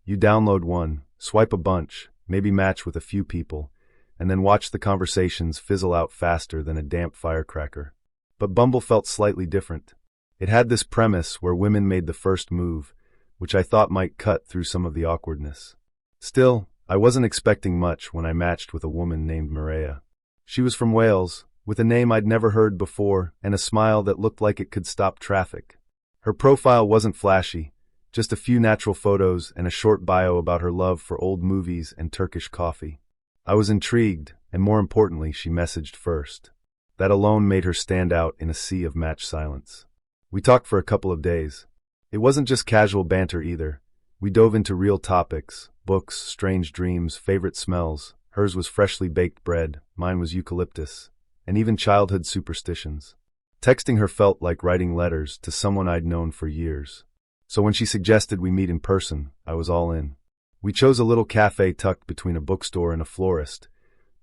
You download one, swipe a bunch, maybe match with a few people, and then watch the conversations fizzle out faster than a damp firecracker. But Bumble felt slightly different. It had this premise where women made the first move, which I thought might cut through some of the awkwardness. Still, I wasn't expecting much when I matched with a woman named Maria. She was from Wales, with a name I'd never heard before and a smile that looked like it could stop traffic. Her profile wasn't flashy, just a few natural photos and a short bio about her love for old movies and Turkish coffee. I was intrigued, and more importantly, she messaged first. That alone made her stand out in a sea of match silence. We talked for a couple of days. It wasn't just casual banter either. We dove into real topics, books, strange dreams, favorite smells. Hers was freshly baked bread, mine was eucalyptus, and even childhood superstitions. Texting her felt like writing letters to someone I'd known for years. So when she suggested we meet in person, I was all in. We chose a little cafe tucked between a bookstore and a florist,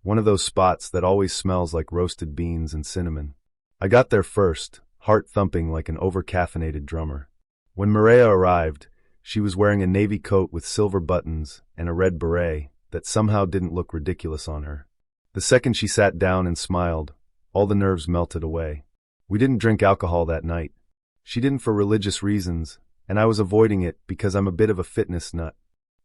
one of those spots that always smells like roasted beans and cinnamon. I got there first, heart thumping like an over-caffeinated drummer. When Maria arrived, she was wearing a navy coat with silver buttons and a red beret that somehow didn't look ridiculous on her. The second she sat down and smiled, all the nerves melted away. We didn't drink alcohol that night. She didn't for religious reasons, and I was avoiding it because I'm a bit of a fitness nut.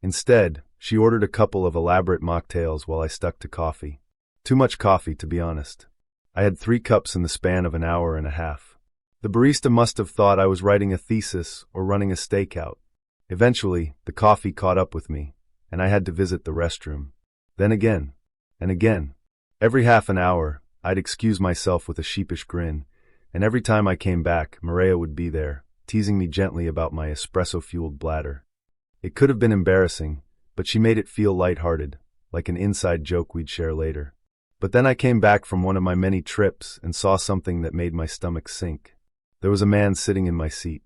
Instead, she ordered a couple of elaborate mocktails while I stuck to coffee. Too much coffee, to be honest. I had 3 cups in the span of an hour and a half. The barista must have thought I was writing a thesis or running a stakeout. Eventually, the coffee caught up with me, and I had to visit the restroom. Then again, and again. Every half an hour, I'd excuse myself with a sheepish grin, and every time I came back, Maria would be there, teasing me gently about my espresso-fueled bladder. It could have been embarrassing, but she made it feel lighthearted, like an inside joke we'd share later. But then I came back from one of my many trips and saw something that made my stomach sink. There was a man sitting in my seat.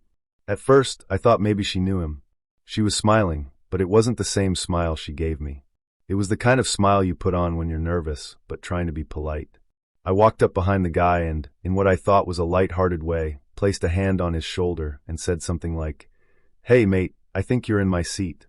At first, I thought maybe she knew him. She was smiling, but it wasn't the same smile she gave me. It was the kind of smile you put on when you're nervous, but trying to be polite. I walked up behind the guy and, in what I thought was a light-hearted way, placed a hand on his shoulder and said something like, "Hey, mate, I think you're in my seat."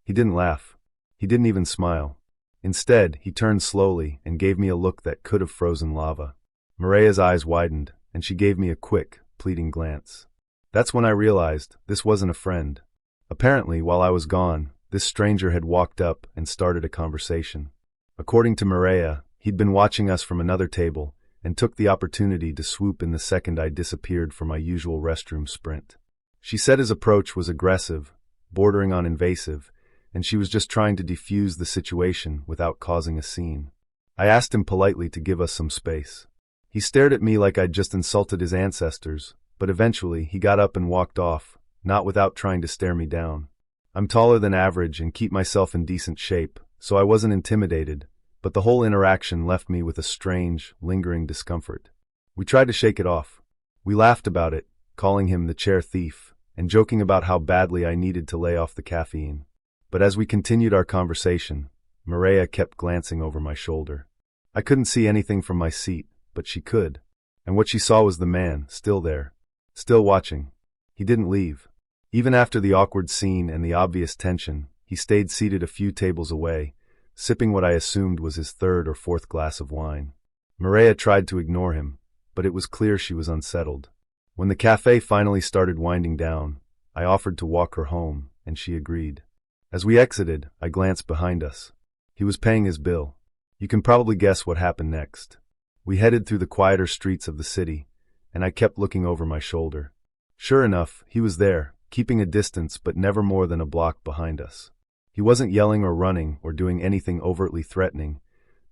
He didn't laugh. He didn't even smile. Instead, he turned slowly and gave me a look that could have frozen lava. Maria's eyes widened, and she gave me a quick, pleading glance. That's when I realized this wasn't a friend. Apparently, while I was gone, this stranger had walked up and started a conversation. According to Maria, he'd been watching us from another table and took the opportunity to swoop in the second I disappeared for my usual restroom sprint. She said his approach was aggressive, bordering on invasive, and she was just trying to defuse the situation without causing a scene. I asked him politely to give us some space. He stared at me like I'd just insulted his ancestors, but eventually he got up and walked off, not without trying to stare me down. I'm taller than average and keep myself in decent shape, so I wasn't intimidated, but the whole interaction left me with a strange, lingering discomfort. We tried to shake it off. We laughed about it, calling him the chair thief, and joking about how badly I needed to lay off the caffeine. But as we continued our conversation, Maria kept glancing over my shoulder. I couldn't see anything from my seat, but she could. And what she saw was the man, still there, still watching. He didn't leave. Even after the awkward scene and the obvious tension, he stayed seated a few tables away, sipping what I assumed was his 3rd or 4th glass of wine. Maria tried to ignore him, but it was clear she was unsettled. When the cafe finally started winding down, I offered to walk her home, and she agreed. As we exited, I glanced behind us. He was paying his bill. You can probably guess what happened next. We headed through the quieter streets of the city, and I kept looking over my shoulder. Sure enough, he was there, keeping a distance but never more than a block behind us. He wasn't yelling or running or doing anything overtly threatening,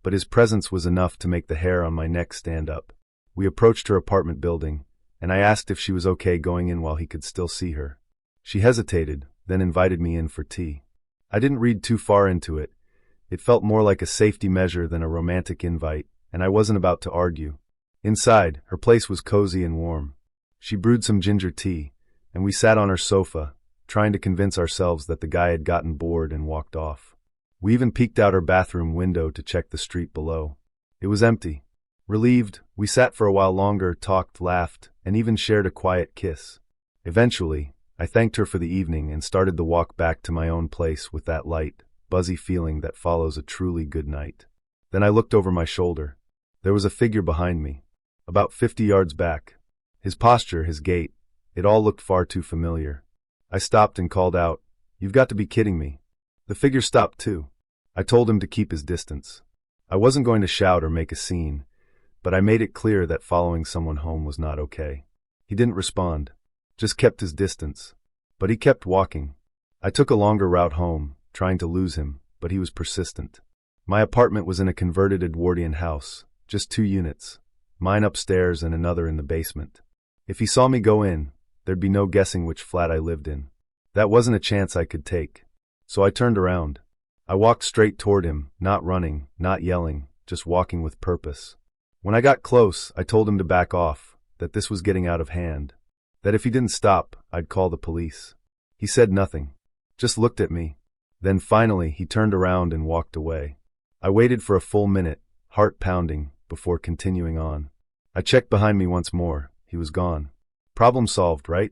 but his presence was enough to make the hair on my neck stand up. We approached her apartment building, and I asked if she was okay going in while he could still see her. She hesitated, then invited me in for tea. I didn't read too far into it. It felt more like a safety measure than a romantic invite, and I wasn't about to argue. Inside, her place was cozy and warm. She brewed some ginger tea, and we sat on her sofa, trying to convince ourselves that the guy had gotten bored and walked off. We even peeked out her bathroom window to check the street below. It was empty. Relieved, we sat for a while longer, talked, laughed, and even shared a quiet kiss. Eventually, I thanked her for the evening and started the walk back to my own place with that light, buzzy feeling that follows a truly good night. Then I looked over my shoulder. There was a figure behind me, about 50 yards back. His posture, his gait, it all looked far too familiar. I stopped and called out, "You've got to be kidding me." The figure stopped too. I told him to keep his distance. I wasn't going to shout or make a scene, but I made it clear that following someone home was not okay. He didn't respond, just kept his distance. But he kept walking. I took a longer route home, trying to lose him, but he was persistent. My apartment was in a converted Edwardian house, just 2 units, mine upstairs and another in the basement. If he saw me go in, there'd be no guessing which flat I lived in. That wasn't a chance I could take. So I turned around. I walked straight toward him, not running, not yelling, just walking with purpose. When I got close, I told him to back off, that this was getting out of hand, that if he didn't stop, I'd call the police. He said nothing, just looked at me. Then finally, he turned around and walked away. I waited for a full minute, heart pounding, before continuing on. I checked behind me once more. He was gone. Problem solved, right?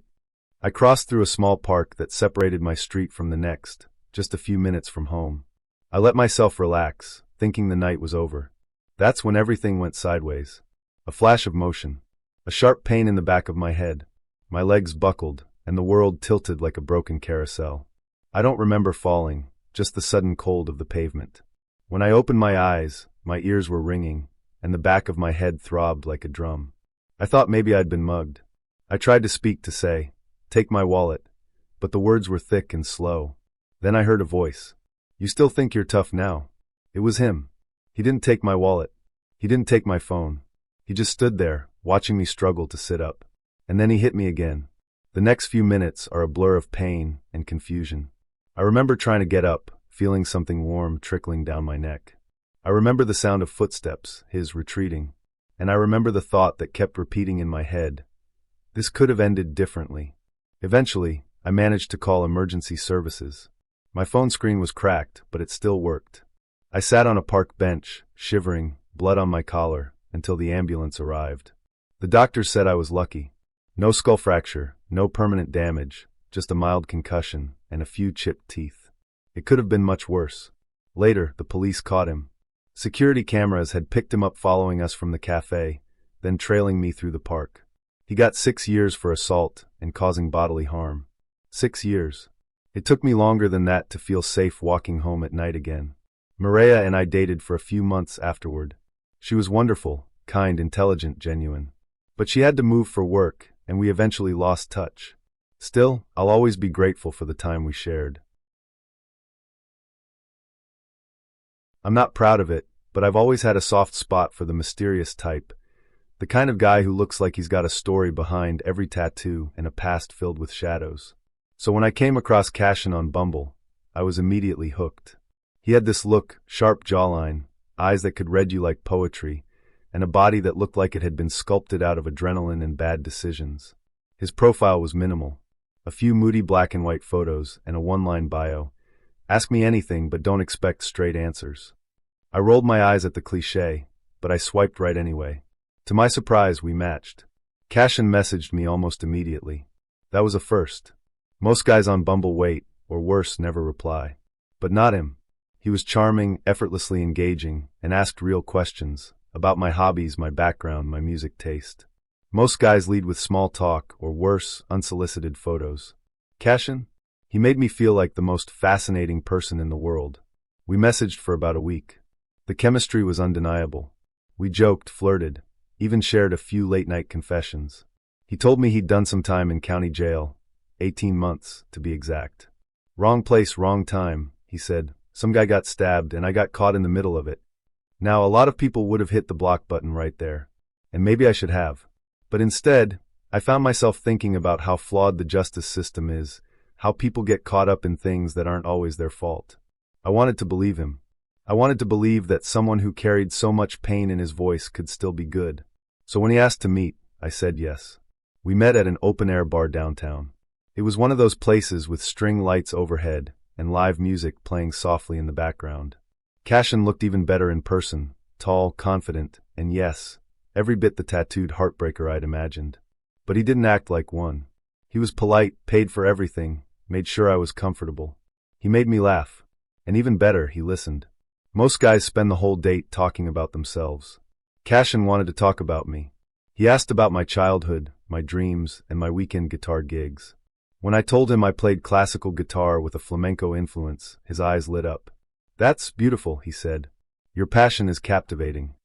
I crossed through a small park that separated my street from the next, just a few minutes from home. I let myself relax, thinking the night was over. That's when everything went sideways. A flash of motion. A sharp pain in the back of my head. My legs buckled, and the world tilted like a broken carousel. I don't remember falling, just the sudden cold of the pavement. When I opened my eyes, my ears were ringing, and the back of my head throbbed like a drum. I thought maybe I'd been mugged. I tried to speak, to say, "Take my wallet," but the words were thick and slow. Then I heard a voice. "You still think you're tough now?" It was him. He didn't take my wallet. He didn't take my phone. He just stood there, watching me struggle to sit up. And then he hit me again. The next few minutes are a blur of pain and confusion. I remember trying to get up, feeling something warm trickling down my neck. I remember the sound of footsteps, his retreating. And I remember the thought that kept repeating in my head, this could have ended differently. Eventually, I managed to call emergency services. My phone screen was cracked, but it still worked. I sat on a park bench, shivering, blood on my collar, until the ambulance arrived. The doctor said I was lucky. No skull fracture, no permanent damage, just a mild concussion and a few chipped teeth. It could have been much worse. Later, the police caught him. Security cameras had picked him up following us from the cafe, then trailing me through the park. He got 6 years for assault and causing bodily harm. 6 years. It took me longer than that to feel safe walking home at night again. Maria and I dated for a few months afterward. She was wonderful, kind, intelligent, genuine. But she had to move for work, and we eventually lost touch. Still, I'll always be grateful for the time we shared. I'm not proud of it, but I've always had a soft spot for the mysterious type, the kind of guy who looks like he's got a story behind every tattoo and a past filled with shadows. So when I came across Cashin on Bumble, I was immediately hooked. He had this look, sharp jawline, eyes that could read you like poetry, and a body that looked like it had been sculpted out of adrenaline and bad decisions. His profile was minimal. A few moody black and white photos and a one-line bio. Ask me anything, but don't expect straight answers. I rolled my eyes at the cliché, but I swiped right anyway. To my surprise, we matched. Cashin messaged me almost immediately. That was a first. Most guys on Bumble wait, or worse, never reply. But not him. He was charming, effortlessly engaging, and asked real questions about my hobbies, my background, my music taste. Most guys lead with small talk, or worse, unsolicited photos. Cashin? He made me feel like the most fascinating person in the world. We messaged for about a week. The chemistry was undeniable. We joked, flirted, even shared a few late-night confessions. He told me he'd done some time in county jail, 18 months, to be exact. Wrong place, wrong time, he said. Some guy got stabbed and I got caught in the middle of it. Now, a lot of people would have hit the block button right there. And maybe I should have. But instead, I found myself thinking about how flawed the justice system is, how people get caught up in things that aren't always their fault. I wanted to believe him. I wanted to believe that someone who carried so much pain in his voice could still be good. So when he asked to meet, I said yes. We met at an open-air bar downtown. It was one of those places with string lights overhead and live music playing softly in the background. Cashin looked even better in person, tall, confident, and yes, every bit the tattooed heartbreaker I'd imagined. But he didn't act like one. He was polite, paid for everything, made sure I was comfortable. He made me laugh. And even better, he listened. Most guys spend the whole date talking about themselves. Cashin wanted to talk about me. He asked about my childhood, my dreams, and my weekend guitar gigs. When I told him I played classical guitar with a flamenco influence, his eyes lit up. "That's beautiful," he said. "Your passion is captivating."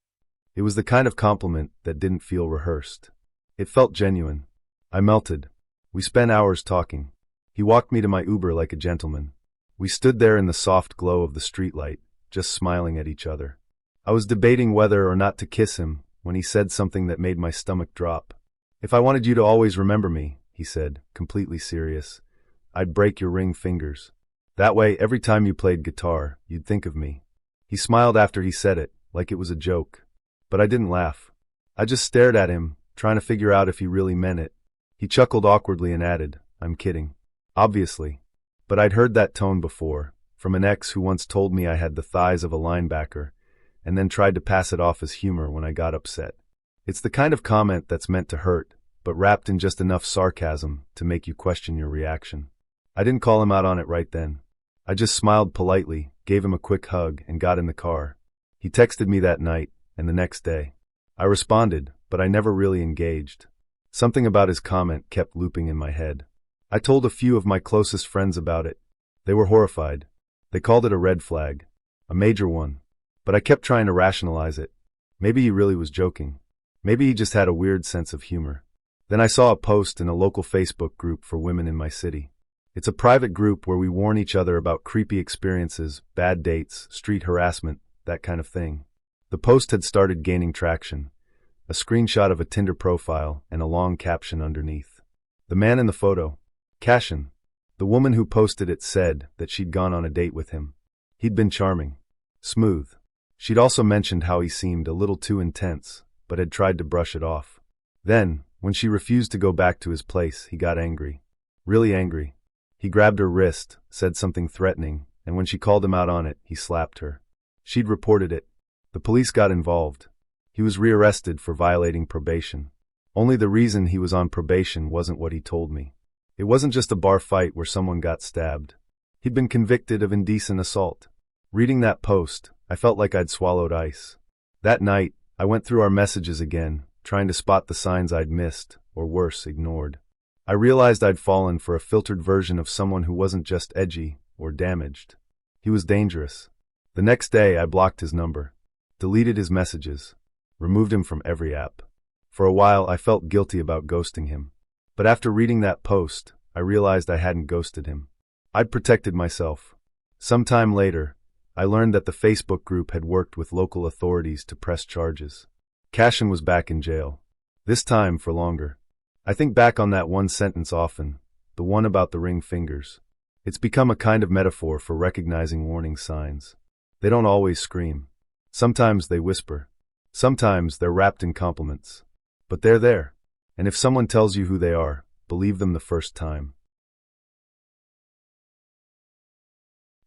It was the kind of compliment that didn't feel rehearsed. It felt genuine. I melted. We spent hours talking. He walked me to my Uber like a gentleman. We stood there in the soft glow of the streetlight, just smiling at each other. I was debating whether or not to kiss him when he said something that made my stomach drop. "If I wanted you to always remember me," he said, completely serious, "I'd break your ring fingers. That way, every time you played guitar, you'd think of me." He smiled after he said it, like it was a joke. But I didn't laugh. I just stared at him, trying to figure out if he really meant it. He chuckled awkwardly and added, "I'm kidding." Obviously. But I'd heard that tone before, from an ex who once told me I had the thighs of a linebacker, and then tried to pass it off as humor when I got upset. It's the kind of comment that's meant to hurt, but wrapped in just enough sarcasm to make you question your reaction. I didn't call him out on it right then. I just smiled politely, gave him a quick hug, and got in the car. He texted me that night, and the next day. I responded, but I never really engaged. Something about his comment kept looping in my head. I told a few of my closest friends about it. They were horrified. They called it a red flag. A major one. But I kept trying to rationalize it. Maybe he really was joking. Maybe he just had a weird sense of humor. Then I saw a post in a local Facebook group for women in my city. It's a private group where we warn each other about creepy experiences, bad dates, street harassment, that kind of thing. The post had started gaining traction. A screenshot of a Tinder profile and a long caption underneath. The man in the photo, Cashin. The woman who posted it said that she'd gone on a date with him. He'd been charming. Smooth. She'd also mentioned how he seemed a little too intense, but had tried to brush it off. Then, when she refused to go back to his place, he got angry. Really angry. He grabbed her wrist, said something threatening, and when she called him out on it, he slapped her. She'd reported it. The police got involved. He was rearrested for violating probation. Only the reason he was on probation wasn't what he told me. It wasn't just a bar fight where someone got stabbed. He'd been convicted of indecent assault. Reading that post, I felt like I'd swallowed ice. That night, I went through our messages again, trying to spot the signs I'd missed, or worse, ignored. I realized I'd fallen for a filtered version of someone who wasn't just edgy or damaged. He was dangerous. The next day, I blocked his number, deleted his messages, removed him from every app. For a while, I felt guilty about ghosting him. But after reading that post, I realized I hadn't ghosted him. I'd protected myself. Sometime later, I learned that the Facebook group had worked with local authorities to press charges. Cashin was back in jail. This time for longer. I think back on that one sentence often, the one about the ring fingers. It's become a kind of metaphor for recognizing warning signs. They don't always scream. Sometimes they whisper. Sometimes they're wrapped in compliments. But they're there. And if someone tells you who they are, believe them the first time.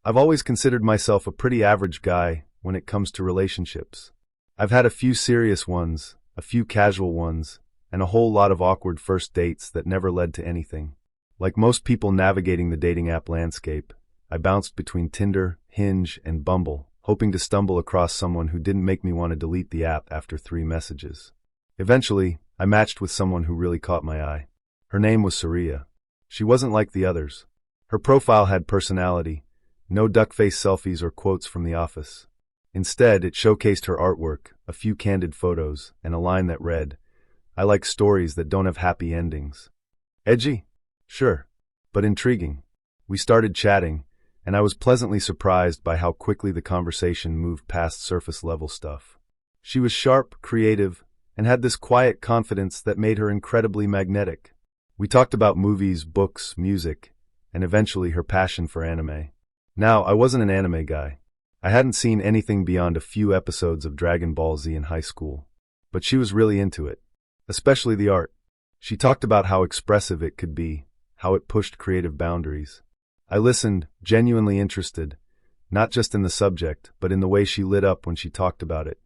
I've always considered myself a pretty average guy when it comes to relationships. I've had a few serious ones, a few casual ones, and a whole lot of awkward first dates that never led to anything. Like most people navigating the dating app landscape, I bounced between Tinder, Hinge, and Bumble, hoping to stumble across someone who didn't make me want to delete the app after 3 messages. Eventually, I matched with someone who really caught my eye. Her name was Saria. She wasn't like the others. Her profile had personality, no duck-face selfies or quotes from The Office. Instead, it showcased her artwork, a few candid photos, and a line that read, "I like stories that don't have happy endings." Edgy? Sure. But intriguing. We started chatting, and I was pleasantly surprised by how quickly the conversation moved past surface-level stuff. She was sharp, creative, and had this quiet confidence that made her incredibly magnetic. We talked about movies, books, music, and eventually her passion for anime. Now, I wasn't an anime guy. I hadn't seen anything beyond a few episodes of Dragon Ball Z in high school. But she was really into it, especially the art. She talked about how expressive it could be, how it pushed creative boundaries. I listened, genuinely interested, not just in the subject, but in the way she lit up when she talked about it.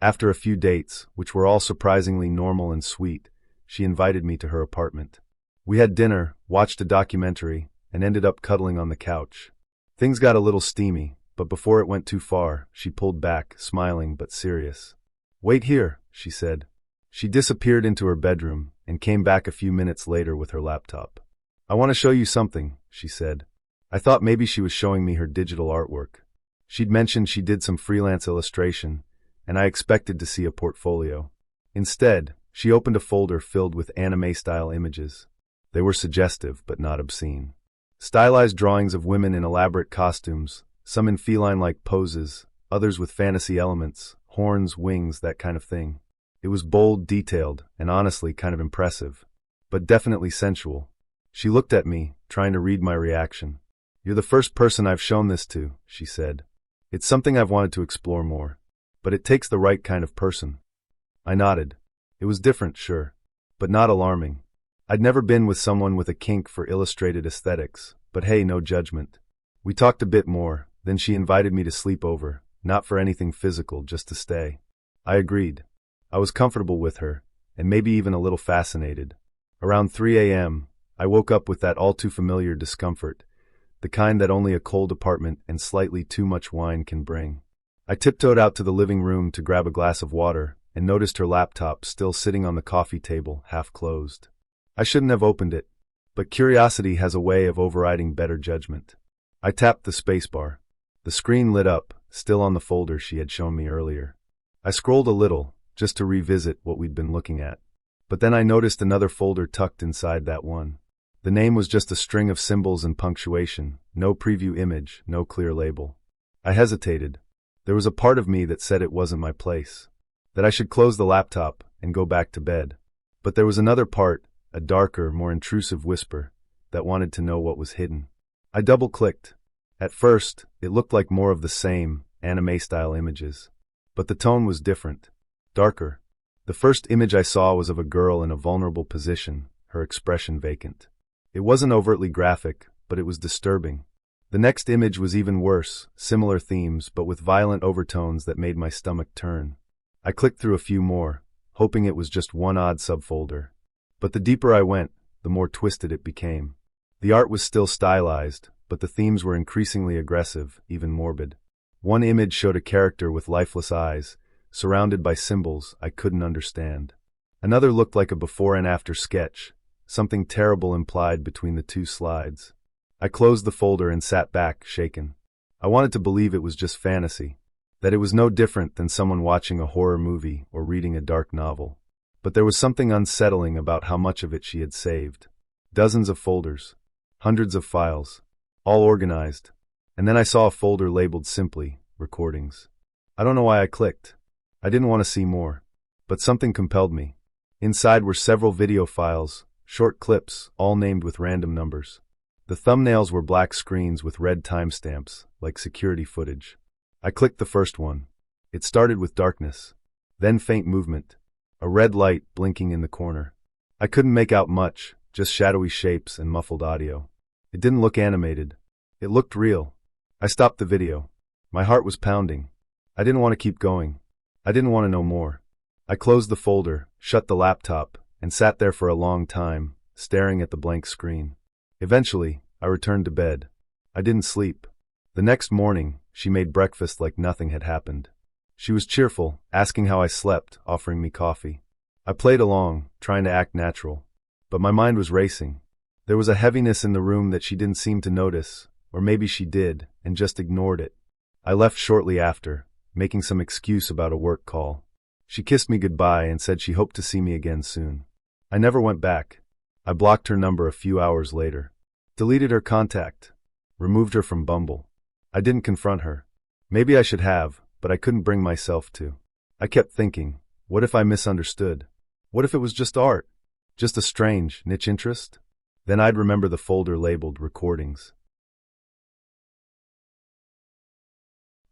After a few dates, which were all surprisingly normal and sweet, she invited me to her apartment. We had dinner, watched a documentary, and ended up cuddling on the couch. Things got a little steamy, but before it went too far, she pulled back, smiling but serious. "Wait here," she said. She disappeared into her bedroom and came back a few minutes later with her laptop. "I want to show you something," she said. I thought maybe she was showing me her digital artwork. She'd mentioned she did some freelance illustration, and I expected to see a portfolio. Instead, she opened a folder filled with anime-style images. They were suggestive but not obscene. Stylized drawings of women in elaborate costumes, some in feline-like poses, others with fantasy elements, horns, wings, that kind of thing. It was bold, detailed, and honestly kind of impressive, but definitely sensual. She looked at me, trying to read my reaction. "You're the first person I've shown this to," she said. "It's something I've wanted to explore more, but it takes the right kind of person." I nodded. It was different, sure, but not alarming. I'd never been with someone with a kink for illustrated aesthetics, but hey, no judgment. We talked a bit more, then she invited me to sleep over, not for anything physical, just to stay. I agreed. I was comfortable with her, and maybe even a little fascinated. Around 3 a.m., I woke up with that all-too-familiar discomfort, the kind that only a cold apartment and slightly too much wine can bring. I tiptoed out to the living room to grab a glass of water and noticed her laptop still sitting on the coffee table, half closed. I shouldn't have opened it, but curiosity has a way of overriding better judgment. I tapped the spacebar. The screen lit up, still on the folder she had shown me earlier. I scrolled a little, just to revisit what we'd been looking at. But then I noticed another folder tucked inside that one. The name was just a string of symbols and punctuation, no preview image, no clear label. I hesitated. There was a part of me that said it wasn't my place, that I should close the laptop and go back to bed. But there was another part, a darker, more intrusive whisper, that wanted to know what was hidden. I double-clicked. At first, it looked like more of the same, anime-style images. But the tone was different. Darker. The first image I saw was of a girl in a vulnerable position, her expression vacant. It wasn't overtly graphic, but it was disturbing. The next image was even worse, similar themes but with violent overtones that made my stomach turn. I clicked through a few more, hoping it was just one odd subfolder. But the deeper I went, the more twisted it became. The art was still stylized, but the themes were increasingly aggressive, even morbid. One image showed a character with lifeless eyes, surrounded by symbols I couldn't understand. Another looked like a before and after sketch, something terrible implied between the two slides. I closed the folder and sat back, shaken. I wanted to believe it was just fantasy, that it was no different than someone watching a horror movie or reading a dark novel. But there was something unsettling about how much of it she had saved. Dozens of folders, hundreds of files, all organized. And then I saw a folder labeled simply, Recordings. I don't know why I clicked. I didn't want to see more. But something compelled me. Inside were several video files, short clips, all named with random numbers. The thumbnails were black screens with red timestamps, like security footage. I clicked the first one. It started with darkness, then faint movement, a red light blinking in the corner. I couldn't make out much, just shadowy shapes and muffled audio. It didn't look animated. It looked real. I stopped the video. My heart was pounding. I didn't want to keep going. I didn't want to know more. I closed the folder, shut the laptop, and sat there for a long time, staring at the blank screen. Eventually, I returned to bed. I didn't sleep. The next morning, she made breakfast like nothing had happened. She was cheerful, asking how I slept, offering me coffee. I played along, trying to act natural. But my mind was racing. There was a heaviness in the room that she didn't seem to notice, or maybe she did, and just ignored it. I left shortly after, making some excuse about a work call. She kissed me goodbye and said she hoped to see me again soon. I never went back. I blocked her number a few hours later. Deleted her contact. Removed her from Bumble. I didn't confront her. Maybe I should have, but I couldn't bring myself to. I kept thinking, what if I misunderstood? What if it was just art? Just a strange, niche interest? Then I'd remember the folder labeled Recordings.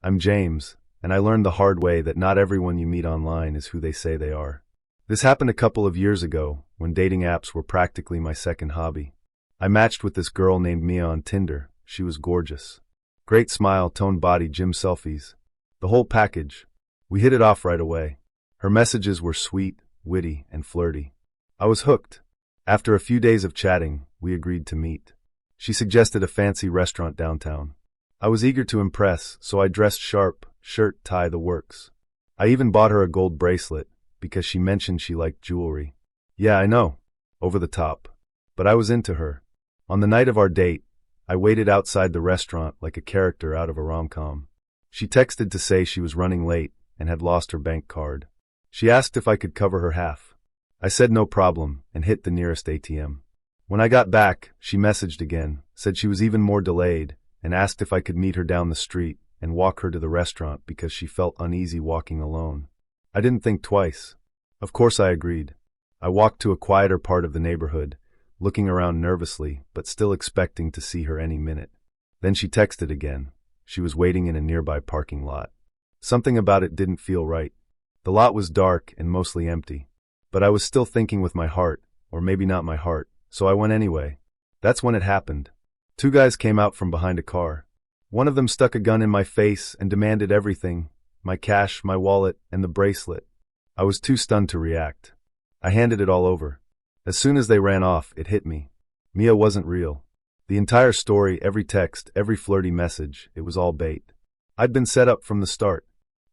I'm James, and I learned the hard way that not everyone you meet online is who they say they are. This happened a couple of years ago, when dating apps were practically my second hobby. I matched with this girl named Mia on Tinder. She was gorgeous. Great smile, toned body, gym selfies. The whole package. We hit it off right away. Her messages were sweet, witty, and flirty. I was hooked. After a few days of chatting, we agreed to meet. She suggested a fancy restaurant downtown. I was eager to impress, so I dressed sharp, shirt, tie, the works. I even bought her a gold bracelet, because she mentioned she liked jewelry. Yeah, I know. Over the top. But I was into her. On the night of our date, I waited outside the restaurant like a character out of a rom-com. She texted to say she was running late and had lost her bank card. She asked if I could cover her half. I said no problem and hit the nearest ATM. When I got back, she messaged again, said she was even more delayed, and asked if I could meet her down the street and walk her to the restaurant because she felt uneasy walking alone. I didn't think twice. Of course I agreed. I walked to a quieter part of the neighborhood, looking around nervously but still expecting to see her any minute. Then she texted again. She was waiting in a nearby parking lot. Something about it didn't feel right. The lot was dark and mostly empty. But I was still thinking with my heart, or maybe not my heart, so I went anyway. That's when it happened. Two guys came out from behind a car. One of them stuck a gun in my face and demanded everything, my cash, my wallet, and the bracelet. I was too stunned to react. I handed it all over. As soon as they ran off, it hit me. Mia wasn't real. The entire story, every text, every flirty message, it was all bait. I'd been set up from the start.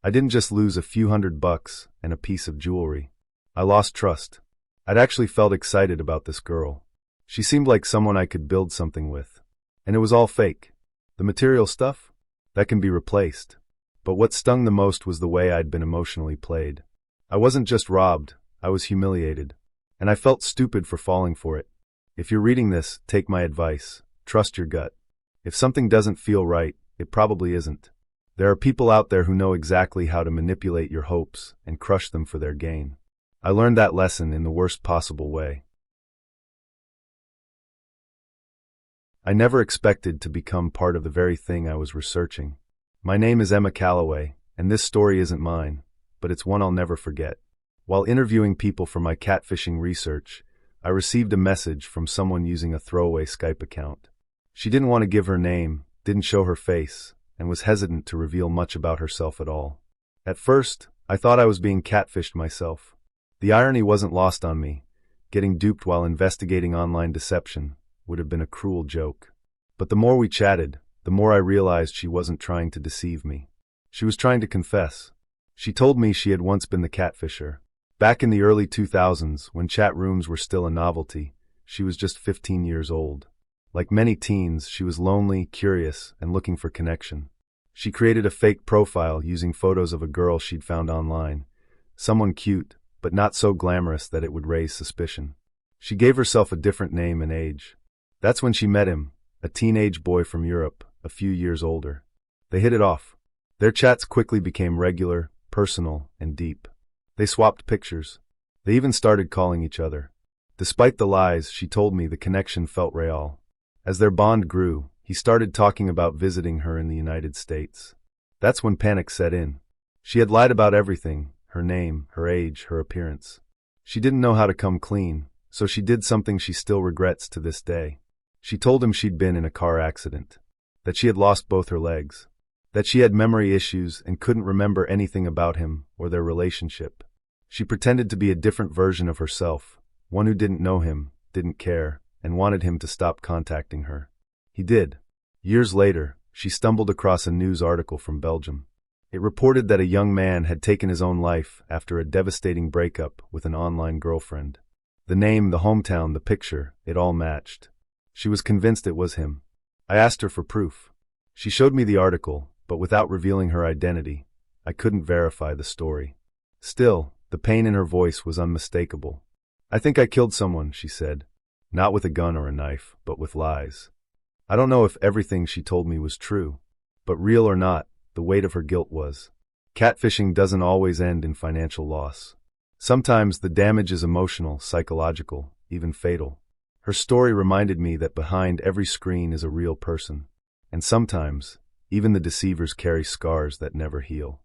I didn't just lose a few $100 and a piece of jewelry. I lost trust. I'd actually felt excited about this girl. She seemed like someone I could build something with. And it was all fake. The material stuff? That can be replaced. But what stung the most was the way I'd been emotionally played. I wasn't just robbed, I was humiliated. And I felt stupid for falling for it. If you're reading this, take my advice. Trust your gut. If something doesn't feel right, it probably isn't. There are people out there who know exactly how to manipulate your hopes and crush them for their gain. I learned that lesson in the worst possible way. I never expected to become part of the very thing I was researching. My name is Emma Calloway, and this story isn't mine, but it's one I'll never forget. While interviewing people for my catfishing research, I received a message from someone using a throwaway Skype account. She didn't want to give her name, didn't show her face, and was hesitant to reveal much about herself at all. At first, I thought I was being catfished myself. The irony wasn't lost on me. Getting duped while investigating online deception would have been a cruel joke. But the more we chatted, the more I realized she wasn't trying to deceive me. She was trying to confess. She told me she had once been the catfisher. Back in the early 2000s, when chat rooms were still a novelty, she was just 15 years old. Like many teens, she was lonely, curious, and looking for connection. She created a fake profile using photos of a girl she'd found online. Someone cute, but not so glamorous that it would raise suspicion. She gave herself a different name and age. That's when she met him, a teenage boy from Europe, a few years older. They hit it off. Their chats quickly became regular, personal, and deep. They swapped pictures. They even started calling each other. Despite the lies, she told me the connection felt real. As their bond grew, he started talking about visiting her in the United States. That's when panic set in. She had lied about everything, her name, her age, her appearance. She didn't know how to come clean, so she did something she still regrets to this day. She told him she'd been in a car accident, that she had lost both her legs, that she had memory issues and couldn't remember anything about him or their relationship. She pretended to be a different version of herself, one who didn't know him, didn't care, and wanted him to stop contacting her. He did. Years later, she stumbled across a news article from Belgium. It reported that a young man had taken his own life after a devastating breakup with an online girlfriend. The name, the hometown, the picture, it all matched. She was convinced it was him. I asked her for proof. She showed me the article, but without revealing her identity, I couldn't verify the story. Still, the pain in her voice was unmistakable. I think I killed someone, she said. Not with a gun or a knife, but with lies. I don't know if everything she told me was true, but real or not, the weight of her guilt was. Catfishing doesn't always end in financial loss. Sometimes the damage is emotional, psychological, even fatal. Her story reminded me that behind every screen is a real person, and sometimes, even the deceivers carry scars that never heal.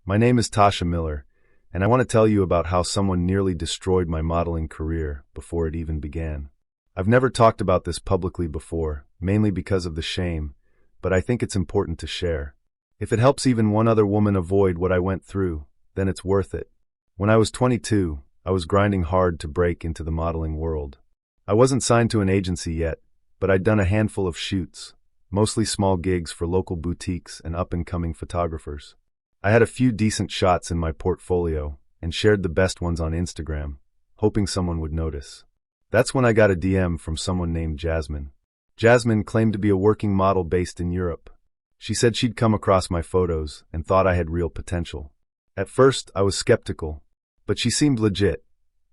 My name is Tasha Miller, and I want to tell you about how someone nearly destroyed my modeling career before it even began. I've never talked about this publicly before, mainly because of the shame, but I think it's important to share. If it helps even one other woman avoid what I went through, then it's worth it. When I was 22, I was grinding hard to break into the modeling world. I wasn't signed to an agency yet, but I'd done a handful of shoots, mostly small gigs for local boutiques and up-and-coming photographers. I had a few decent shots in my portfolio and shared the best ones on Instagram, hoping someone would notice. That's when I got a DM from someone named Jasmine. Jasmine claimed to be a working model based in Europe. She said she'd come across my photos and thought I had real potential. At first, I was skeptical, but she seemed legit.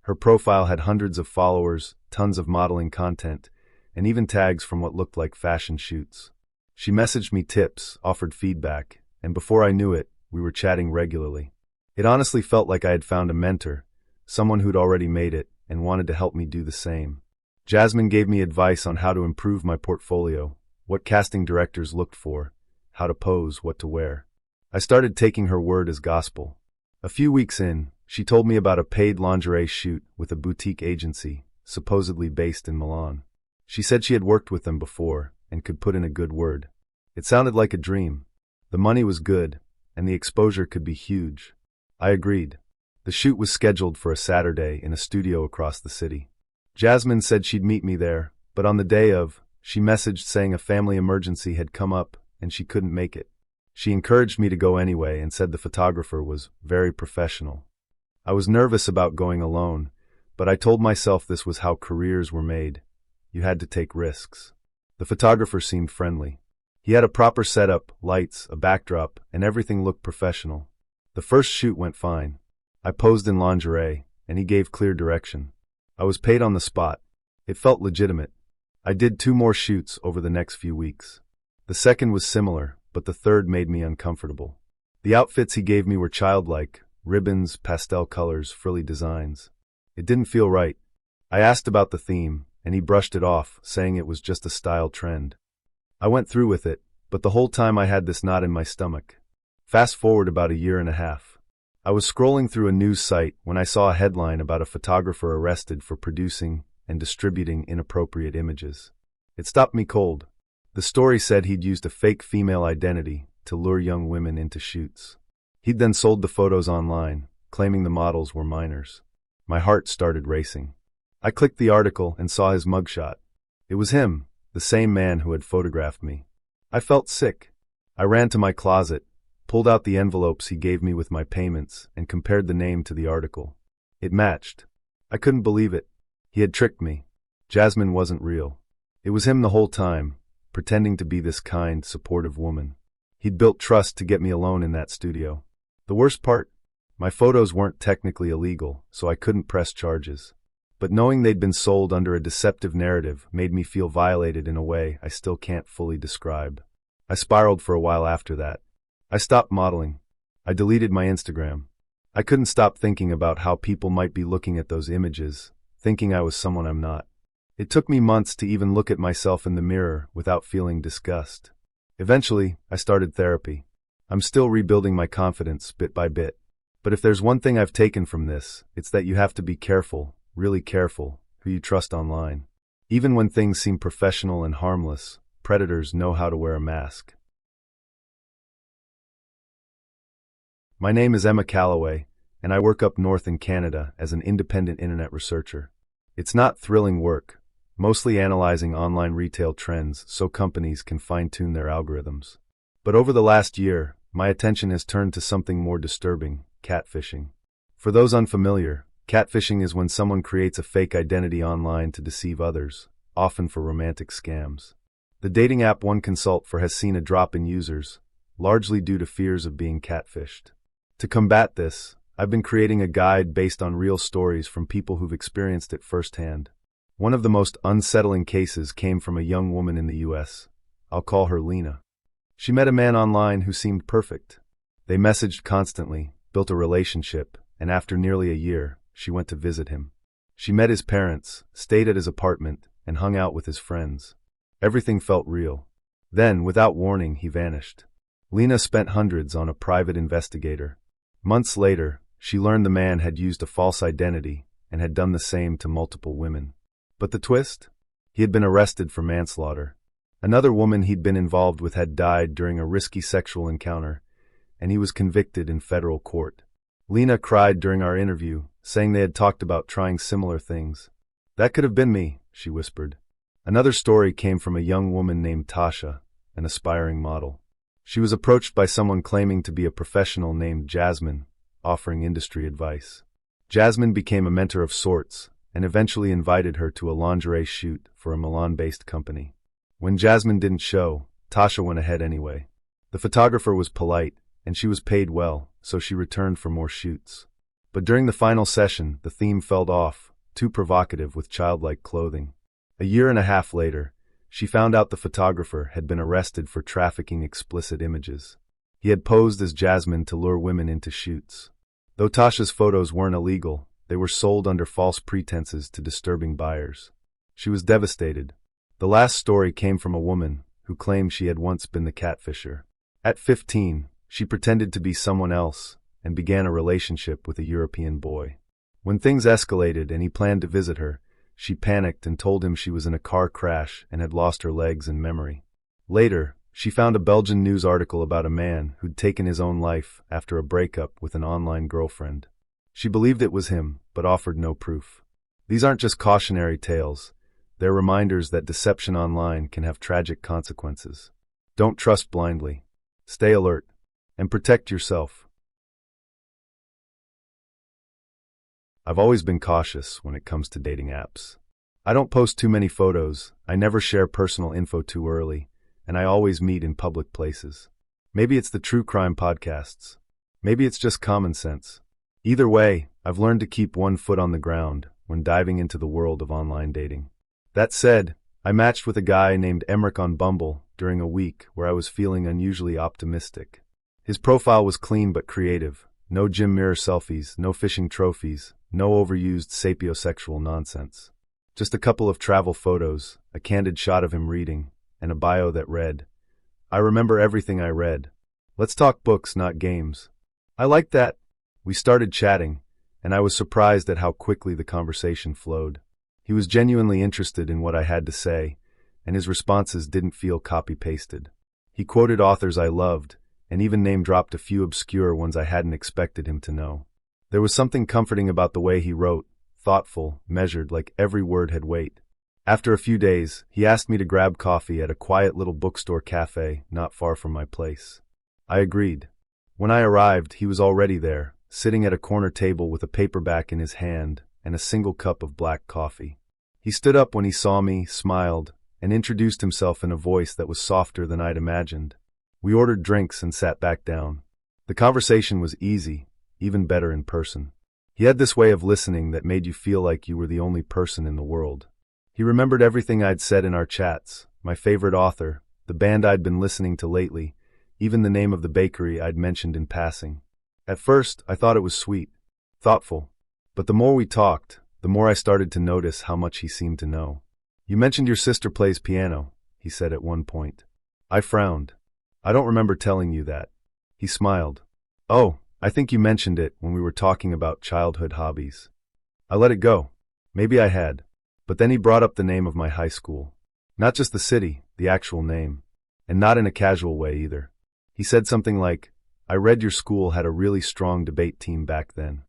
Her profile had hundreds of followers, tons of modeling content, and even tags from what looked like fashion shoots. She messaged me tips, offered feedback, and before I knew it, we were chatting regularly. It honestly felt like I had found a mentor, someone who'd already made it and wanted to help me do the same. Jasmine gave me advice on how to improve my portfolio, what casting directors looked for, how to pose, what to wear. I started taking her word as gospel. A few weeks in, she told me about a paid lingerie shoot with a boutique agency, supposedly based in Milan. She said she had worked with them before and could put in a good word. It sounded like a dream. The money was good, and the exposure could be huge. I agreed. The shoot was scheduled for a Saturday in a studio across the city. Jasmine said she'd meet me there, but on the day of, she messaged saying a family emergency had come up and she couldn't make it. She encouraged me to go anyway and said the photographer was very professional. I was nervous about going alone, but I told myself this was how careers were made. You had to take risks. The photographer seemed friendly. He had a proper setup, lights, a backdrop, and everything looked professional. The first shoot went fine. I posed in lingerie, and he gave clear direction. I was paid on the spot. It felt legitimate. I did 2 more shoots over the next few weeks. The second was similar, but the third made me uncomfortable. The outfits he gave me were childlike, ribbons, pastel colors, frilly designs. It didn't feel right. I asked about the theme, and he brushed it off, saying it was just a style trend. I went through with it, but the whole time I had this knot in my stomach. Fast forward about a year and a half. I was scrolling through a news site when I saw a headline about a photographer arrested for producing and distributing inappropriate images. It stopped me cold. The story said he'd used a fake female identity to lure young women into shoots. He'd then sold the photos online, claiming the models were minors. My heart started racing. I clicked the article and saw his mugshot. It was him, the same man who had photographed me. I felt sick. I ran to my closet, pulled out the envelopes he gave me with my payments, and compared the name to the article. It matched. I couldn't believe it. He had tricked me. Jasmine wasn't real. It was him the whole time, pretending to be this kind, supportive woman. He'd built trust to get me alone in that studio. The worst part? My photos weren't technically illegal, so I couldn't press charges. But knowing they'd been sold under a deceptive narrative made me feel violated in a way I still can't fully describe. I spiraled for a while after that. I stopped modeling. I deleted my Instagram. I couldn't stop thinking about how people might be looking at those images, thinking I was someone I'm not. It took me months to even look at myself in the mirror without feeling disgust. Eventually, I started therapy. I'm still rebuilding my confidence bit by bit. But if there's one thing I've taken from this, it's that you have to be careful, really careful, who you trust online. Even when things seem professional and harmless, predators know how to wear a mask. My name is Emma Calloway, and I work up north in Canada as an independent internet researcher. It's not thrilling work, mostly analyzing online retail trends so companies can fine-tune their algorithms. But over the last year, my attention has turned to something more disturbing: catfishing. For those unfamiliar, catfishing is when someone creates a fake identity online to deceive others, often for romantic scams. The dating app One Consult for has seen a drop in users, largely due to fears of being catfished. To combat this, I've been creating a guide based on real stories from people who've experienced it firsthand. One of the most unsettling cases came from a young woman in the US. I'll call her Lena. She met a man online who seemed perfect. They messaged constantly, built a relationship, and after nearly a year, she went to visit him. She met his parents, stayed at his apartment, and hung out with his friends. Everything felt real. Then, without warning, he vanished. Lena spent hundreds on a private investigator. Months later, she learned the man had used a false identity and had done the same to multiple women. But the twist? He had been arrested for manslaughter. Another woman he'd been involved with had died during a risky sexual encounter, and he was convicted in federal court. Lena cried during our interview, saying they had talked about trying similar things. "That could have been me," she whispered. Another story came from a young woman named Tasha, an aspiring model. She was approached by someone claiming to be a professional named Jasmine, offering industry advice. Jasmine became a mentor of sorts and eventually invited her to a lingerie shoot for a Milan-based company. When Jasmine didn't show, Tasha went ahead anyway. The photographer was polite, and she was paid well, so she returned for more shoots. But during the final session, the theme fell off, too provocative with childlike clothing. A year and a half later, she found out the photographer had been arrested for trafficking explicit images. He had posed as Jasmine to lure women into shoots. Though Tasha's photos weren't illegal, they were sold under false pretenses to disturbing buyers. She was devastated. The last story came from a woman who claimed she had once been the catfisher. At 15, she pretended to be someone else and began a relationship with a European boy. When things escalated and he planned to visit her, she panicked and told him she was in a car crash and had lost her legs and memory. Later, she found a Belgian news article about a man who'd taken his own life after a breakup with an online girlfriend. She believed it was him, but offered no proof. These aren't just cautionary tales. They're reminders that deception online can have tragic consequences. Don't trust blindly. Stay alert. And protect yourself. I've always been cautious when it comes to dating apps. I don't post too many photos, I never share personal info too early, and I always meet in public places. Maybe it's the true crime podcasts. Maybe it's just common sense. Either way, I've learned to keep one foot on the ground when diving into the world of online dating. That said, I matched with a guy named Emmerich on Bumble during a week where I was feeling unusually optimistic. His profile was clean but creative. No gym mirror selfies, no fishing trophies, no overused sapiosexual nonsense. Just a couple of travel photos, a candid shot of him reading, and a bio that read, "I remember everything I read. Let's talk books, not games." I liked that. We started chatting, and I was surprised at how quickly the conversation flowed. He was genuinely interested in what I had to say, and his responses didn't feel copy-pasted. He quoted authors I loved, and even name-dropped a few obscure ones I hadn't expected him to know. There was something comforting about the way he wrote, thoughtful, measured, like every word had weight. After a few days, he asked me to grab coffee at a quiet little bookstore cafe not far from my place. I agreed. When I arrived, he was already there, sitting at a corner table with a paperback in his hand and a single cup of black coffee. He stood up when he saw me, smiled, and introduced himself in a voice that was softer than I'd imagined. We ordered drinks and sat back down. The conversation was easy, even better in person. He had this way of listening that made you feel like you were the only person in the world. He remembered everything I'd said in our chats, my favorite author, the band I'd been listening to lately, even the name of the bakery I'd mentioned in passing. At first, I thought it was sweet, thoughtful. But the more we talked, the more I started to notice how much he seemed to know. "You mentioned your sister plays piano," he said at one point. I frowned. "I don't remember telling you that." He smiled. "Oh, I think you mentioned it when we were talking about childhood hobbies." I let it go. Maybe I had. But then he brought up the name of my high school. Not just the city, the actual name. And not in a casual way either. He said something like, "I read your school had a really strong debate team back then."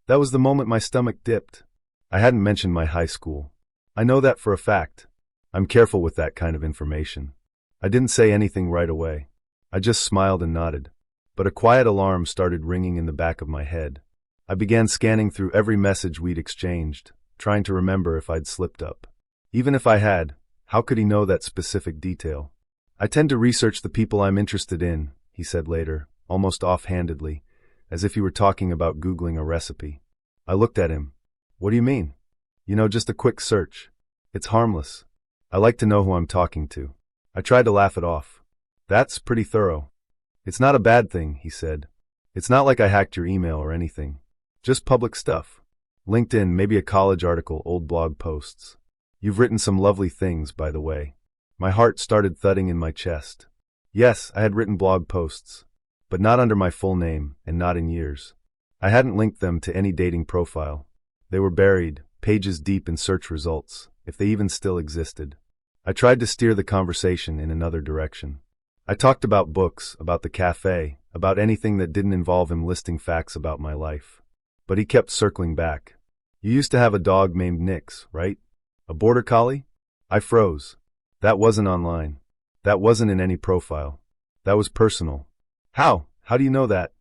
That was the moment my stomach dipped. I hadn't mentioned my high school. I know that for a fact. I'm careful with that kind of information. I didn't say anything right away. I just smiled and nodded. But a quiet alarm started ringing in the back of my head. I began scanning through every message we'd exchanged, trying to remember if I'd slipped up. Even if I had, how could he know that specific detail? "I tend to research the people I'm interested in," he said later, almost offhandedly, as if he were talking about Googling a recipe. I looked at him. "What do you mean?" Just a quick search. It's harmless. I like to know who I'm talking to." I tried to laugh it off. "That's pretty thorough." "It's not a bad thing," he said. "It's not like I hacked your email or anything. Just public stuff. LinkedIn, maybe a college article, old blog posts. You've written some lovely things, by the way." My heart started thudding in my chest. Yes, I had written blog posts, but not under my full name and not in years. I hadn't linked them to any dating profile. They were buried, pages deep in search results, if they even still existed. I tried to steer the conversation in another direction. I talked about books, about the cafe, about anything that didn't involve him listing facts about my life. But he kept circling back. You used to have a dog named Nix, right? A border collie? I froze. That wasn't online. That wasn't in any profile. That was personal. How? How do you know that?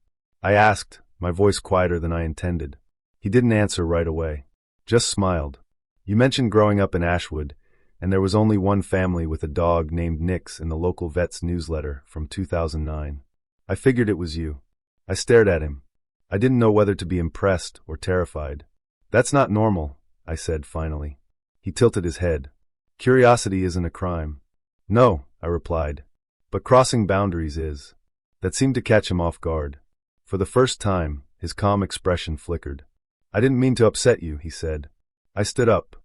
I asked, my voice quieter than I intended. He didn't answer right away. Just smiled. You mentioned growing up in Ashwood, and there was only one family with a dog named Nix in the local vet's newsletter from 2009. I figured it was you. I stared at him. I didn't know whether to be impressed or terrified. That's not normal, I said finally. He tilted his head. Curiosity isn't a crime. No, I replied. But crossing boundaries is. That seemed to catch him off guard. For the first time, his calm expression flickered. I didn't mean to upset you, he said. I stood up.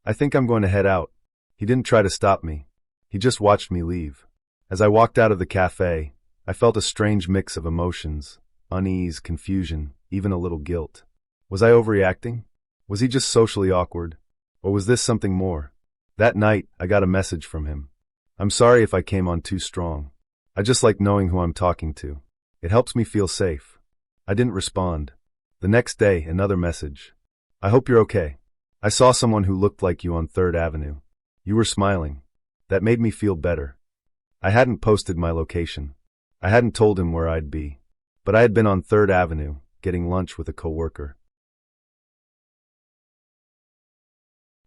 I think I'm going to head out. He didn't try to stop me. He just watched me leave. As I walked out of the cafe, I felt a strange mix of emotions, unease, confusion, even a little guilt. Was I overreacting? Was he just socially awkward? Or was this something more? That night, I got a message from him. I'm sorry if I came on too strong. I just like knowing who I'm talking to. It helps me feel safe. I didn't respond. The next day, another message. I hope you're okay. I saw someone who looked like you on 3rd Avenue. You were smiling. That made me feel better. I hadn't posted my location. I hadn't told him where I'd be. But I had been on 3rd Avenue, getting lunch with a coworker.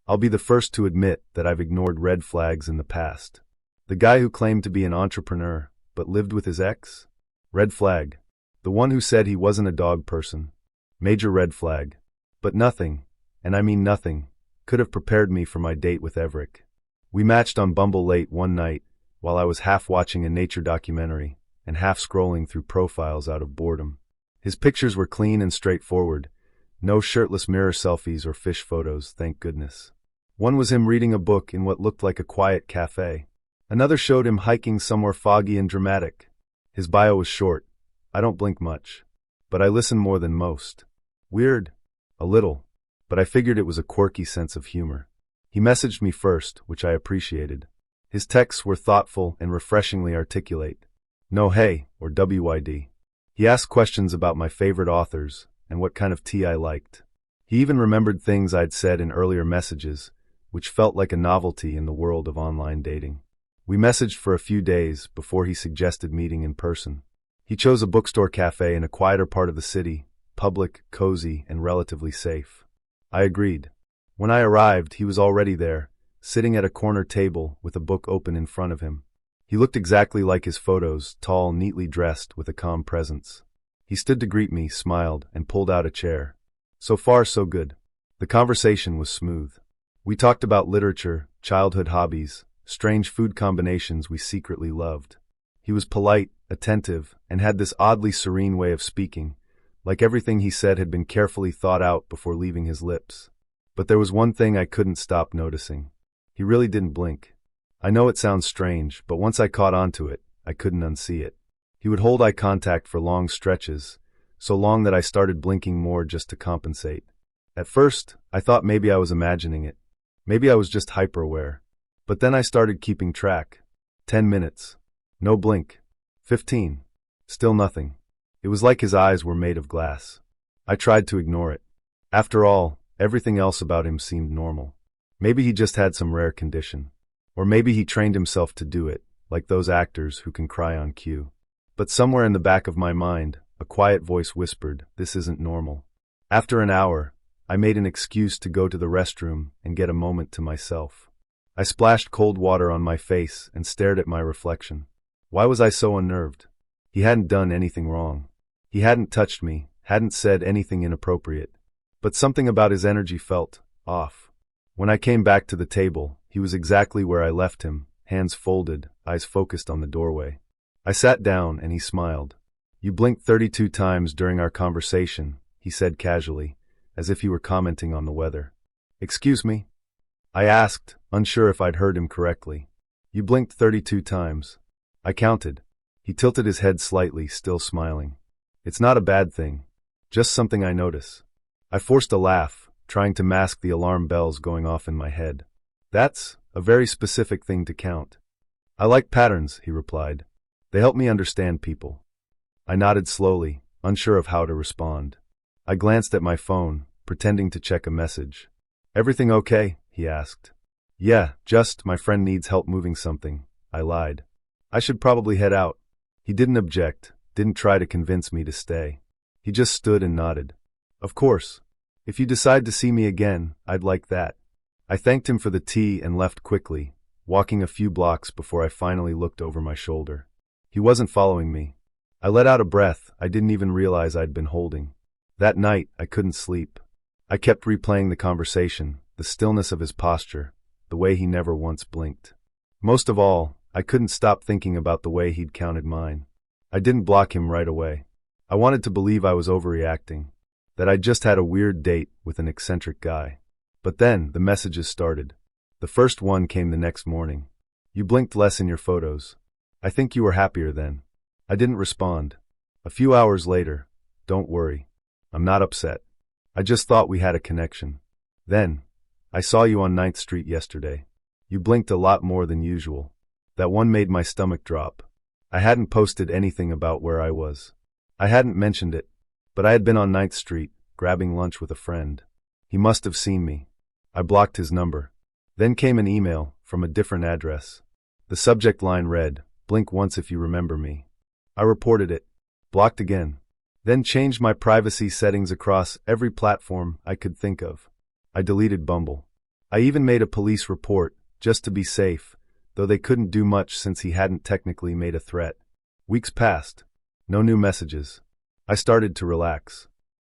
I'll be the first to admit that I've ignored red flags in the past. The guy who claimed to be an entrepreneur, but lived with his ex? Red flag. The one who said he wasn't a dog person? Major red flag. But nothing, and I mean nothing, could have prepared me for my date with Everett. We matched on Bumble late one night, while I was half watching a nature documentary and half scrolling through profiles out of boredom. His pictures were clean and straightforward. No shirtless mirror selfies or fish photos, thank goodness. One was him reading a book in what looked like a quiet cafe. Another showed him hiking somewhere foggy and dramatic. His bio was short. I don't blink much. But I listen more than most. Weird? A little. But I figured it was a quirky sense of humor. He messaged me first, which I appreciated. His texts were thoughtful and refreshingly articulate. No hey, or WID. He asked questions about my favorite authors and what kind of tea I liked. He even remembered things I'd said in earlier messages, which felt like a novelty in the world of online dating. We messaged for a few days before he suggested meeting in person. He chose a bookstore cafe in a quieter part of the city, public, cozy, and relatively safe. I agreed. When I arrived, he was already there, sitting at a corner table with a book open in front of him. He looked exactly like his photos, tall, neatly dressed, with a calm presence. He stood to greet me, smiled, and pulled out a chair. So far, so good. The conversation was smooth. We talked about literature, childhood hobbies, strange food combinations we secretly loved. He was polite, attentive, and had this oddly serene way of speaking, like everything he said had been carefully thought out before leaving his lips. But there was one thing I couldn't stop noticing. He really didn't blink. I know it sounds strange, but once I caught on to it, I couldn't unsee it. He would hold eye contact for long stretches, so long that I started blinking more just to compensate. At first, I thought maybe I was imagining it. Maybe I was just hyper-aware. But then I started keeping track. 10 minutes. No blink. 15. Still nothing. It was like his eyes were made of glass. I tried to ignore it. After all, everything else about him seemed normal. Maybe he just had some rare condition. Or maybe he trained himself to do it, like those actors who can cry on cue. But somewhere in the back of my mind, a quiet voice whispered, "This isn't normal." After an hour, I made an excuse to go to the restroom and get a moment to myself. I splashed cold water on my face and stared at my reflection. Why was I so unnerved? He hadn't done anything wrong. He hadn't touched me, hadn't said anything inappropriate. But something about his energy felt off. When I came back to the table, he was exactly where I left him, hands folded, eyes focused on the doorway. I sat down and he smiled. "You blinked 32 times during our conversation," he said casually, as if he were commenting on the weather. "Excuse me?" I asked, unsure if I'd heard him correctly. "You blinked 32 times. I counted." He tilted his head slightly, still smiling. "It's not a bad thing. Just something I notice." I forced a laugh, trying to mask the alarm bells going off in my head. "That's a very specific thing to count. I like patterns, he replied. They help me understand people. I nodded slowly, unsure of how to respond. I glanced at my phone, pretending to check a message. Everything okay? He asked. Yeah, just my friend needs help moving something, I lied. I should probably head out. He didn't object, didn't try to convince me to stay. He just stood and nodded. Of course. If you decide to see me again, I'd like that. I thanked him for the tea and left quickly, walking a few blocks before I finally looked over my shoulder. He wasn't following me. I let out a breath I didn't even realize I'd been holding. That night, I couldn't sleep. I kept replaying the conversation, the stillness of his posture, the way he never once blinked. Most of all, I couldn't stop thinking about the way he'd counted mine. I didn't block him right away. I wanted to believe I was overreacting, that I'd just had a weird date with an eccentric guy. But then, the messages started. The first one came the next morning. You blinked less in your photos. I think you were happier then. I didn't respond. A few hours later, don't worry. I'm not upset. I just thought we had a connection. Then, I saw you on 9th Street yesterday. You blinked a lot more than usual. That one made my stomach drop. I hadn't posted anything about where I was. I hadn't mentioned it, but I had been on 9th Street, grabbing lunch with a friend. He must have seen me. I blocked his number. Then came an email from a different address. The subject line read, "Blink once if you remember me." I reported it, blocked again, then changed my privacy settings across every platform I could think of. I deleted Bumble. I even made a police report, just to be safe, though they couldn't do much since he hadn't technically made a threat. Weeks passed. No new messages. I started to relax.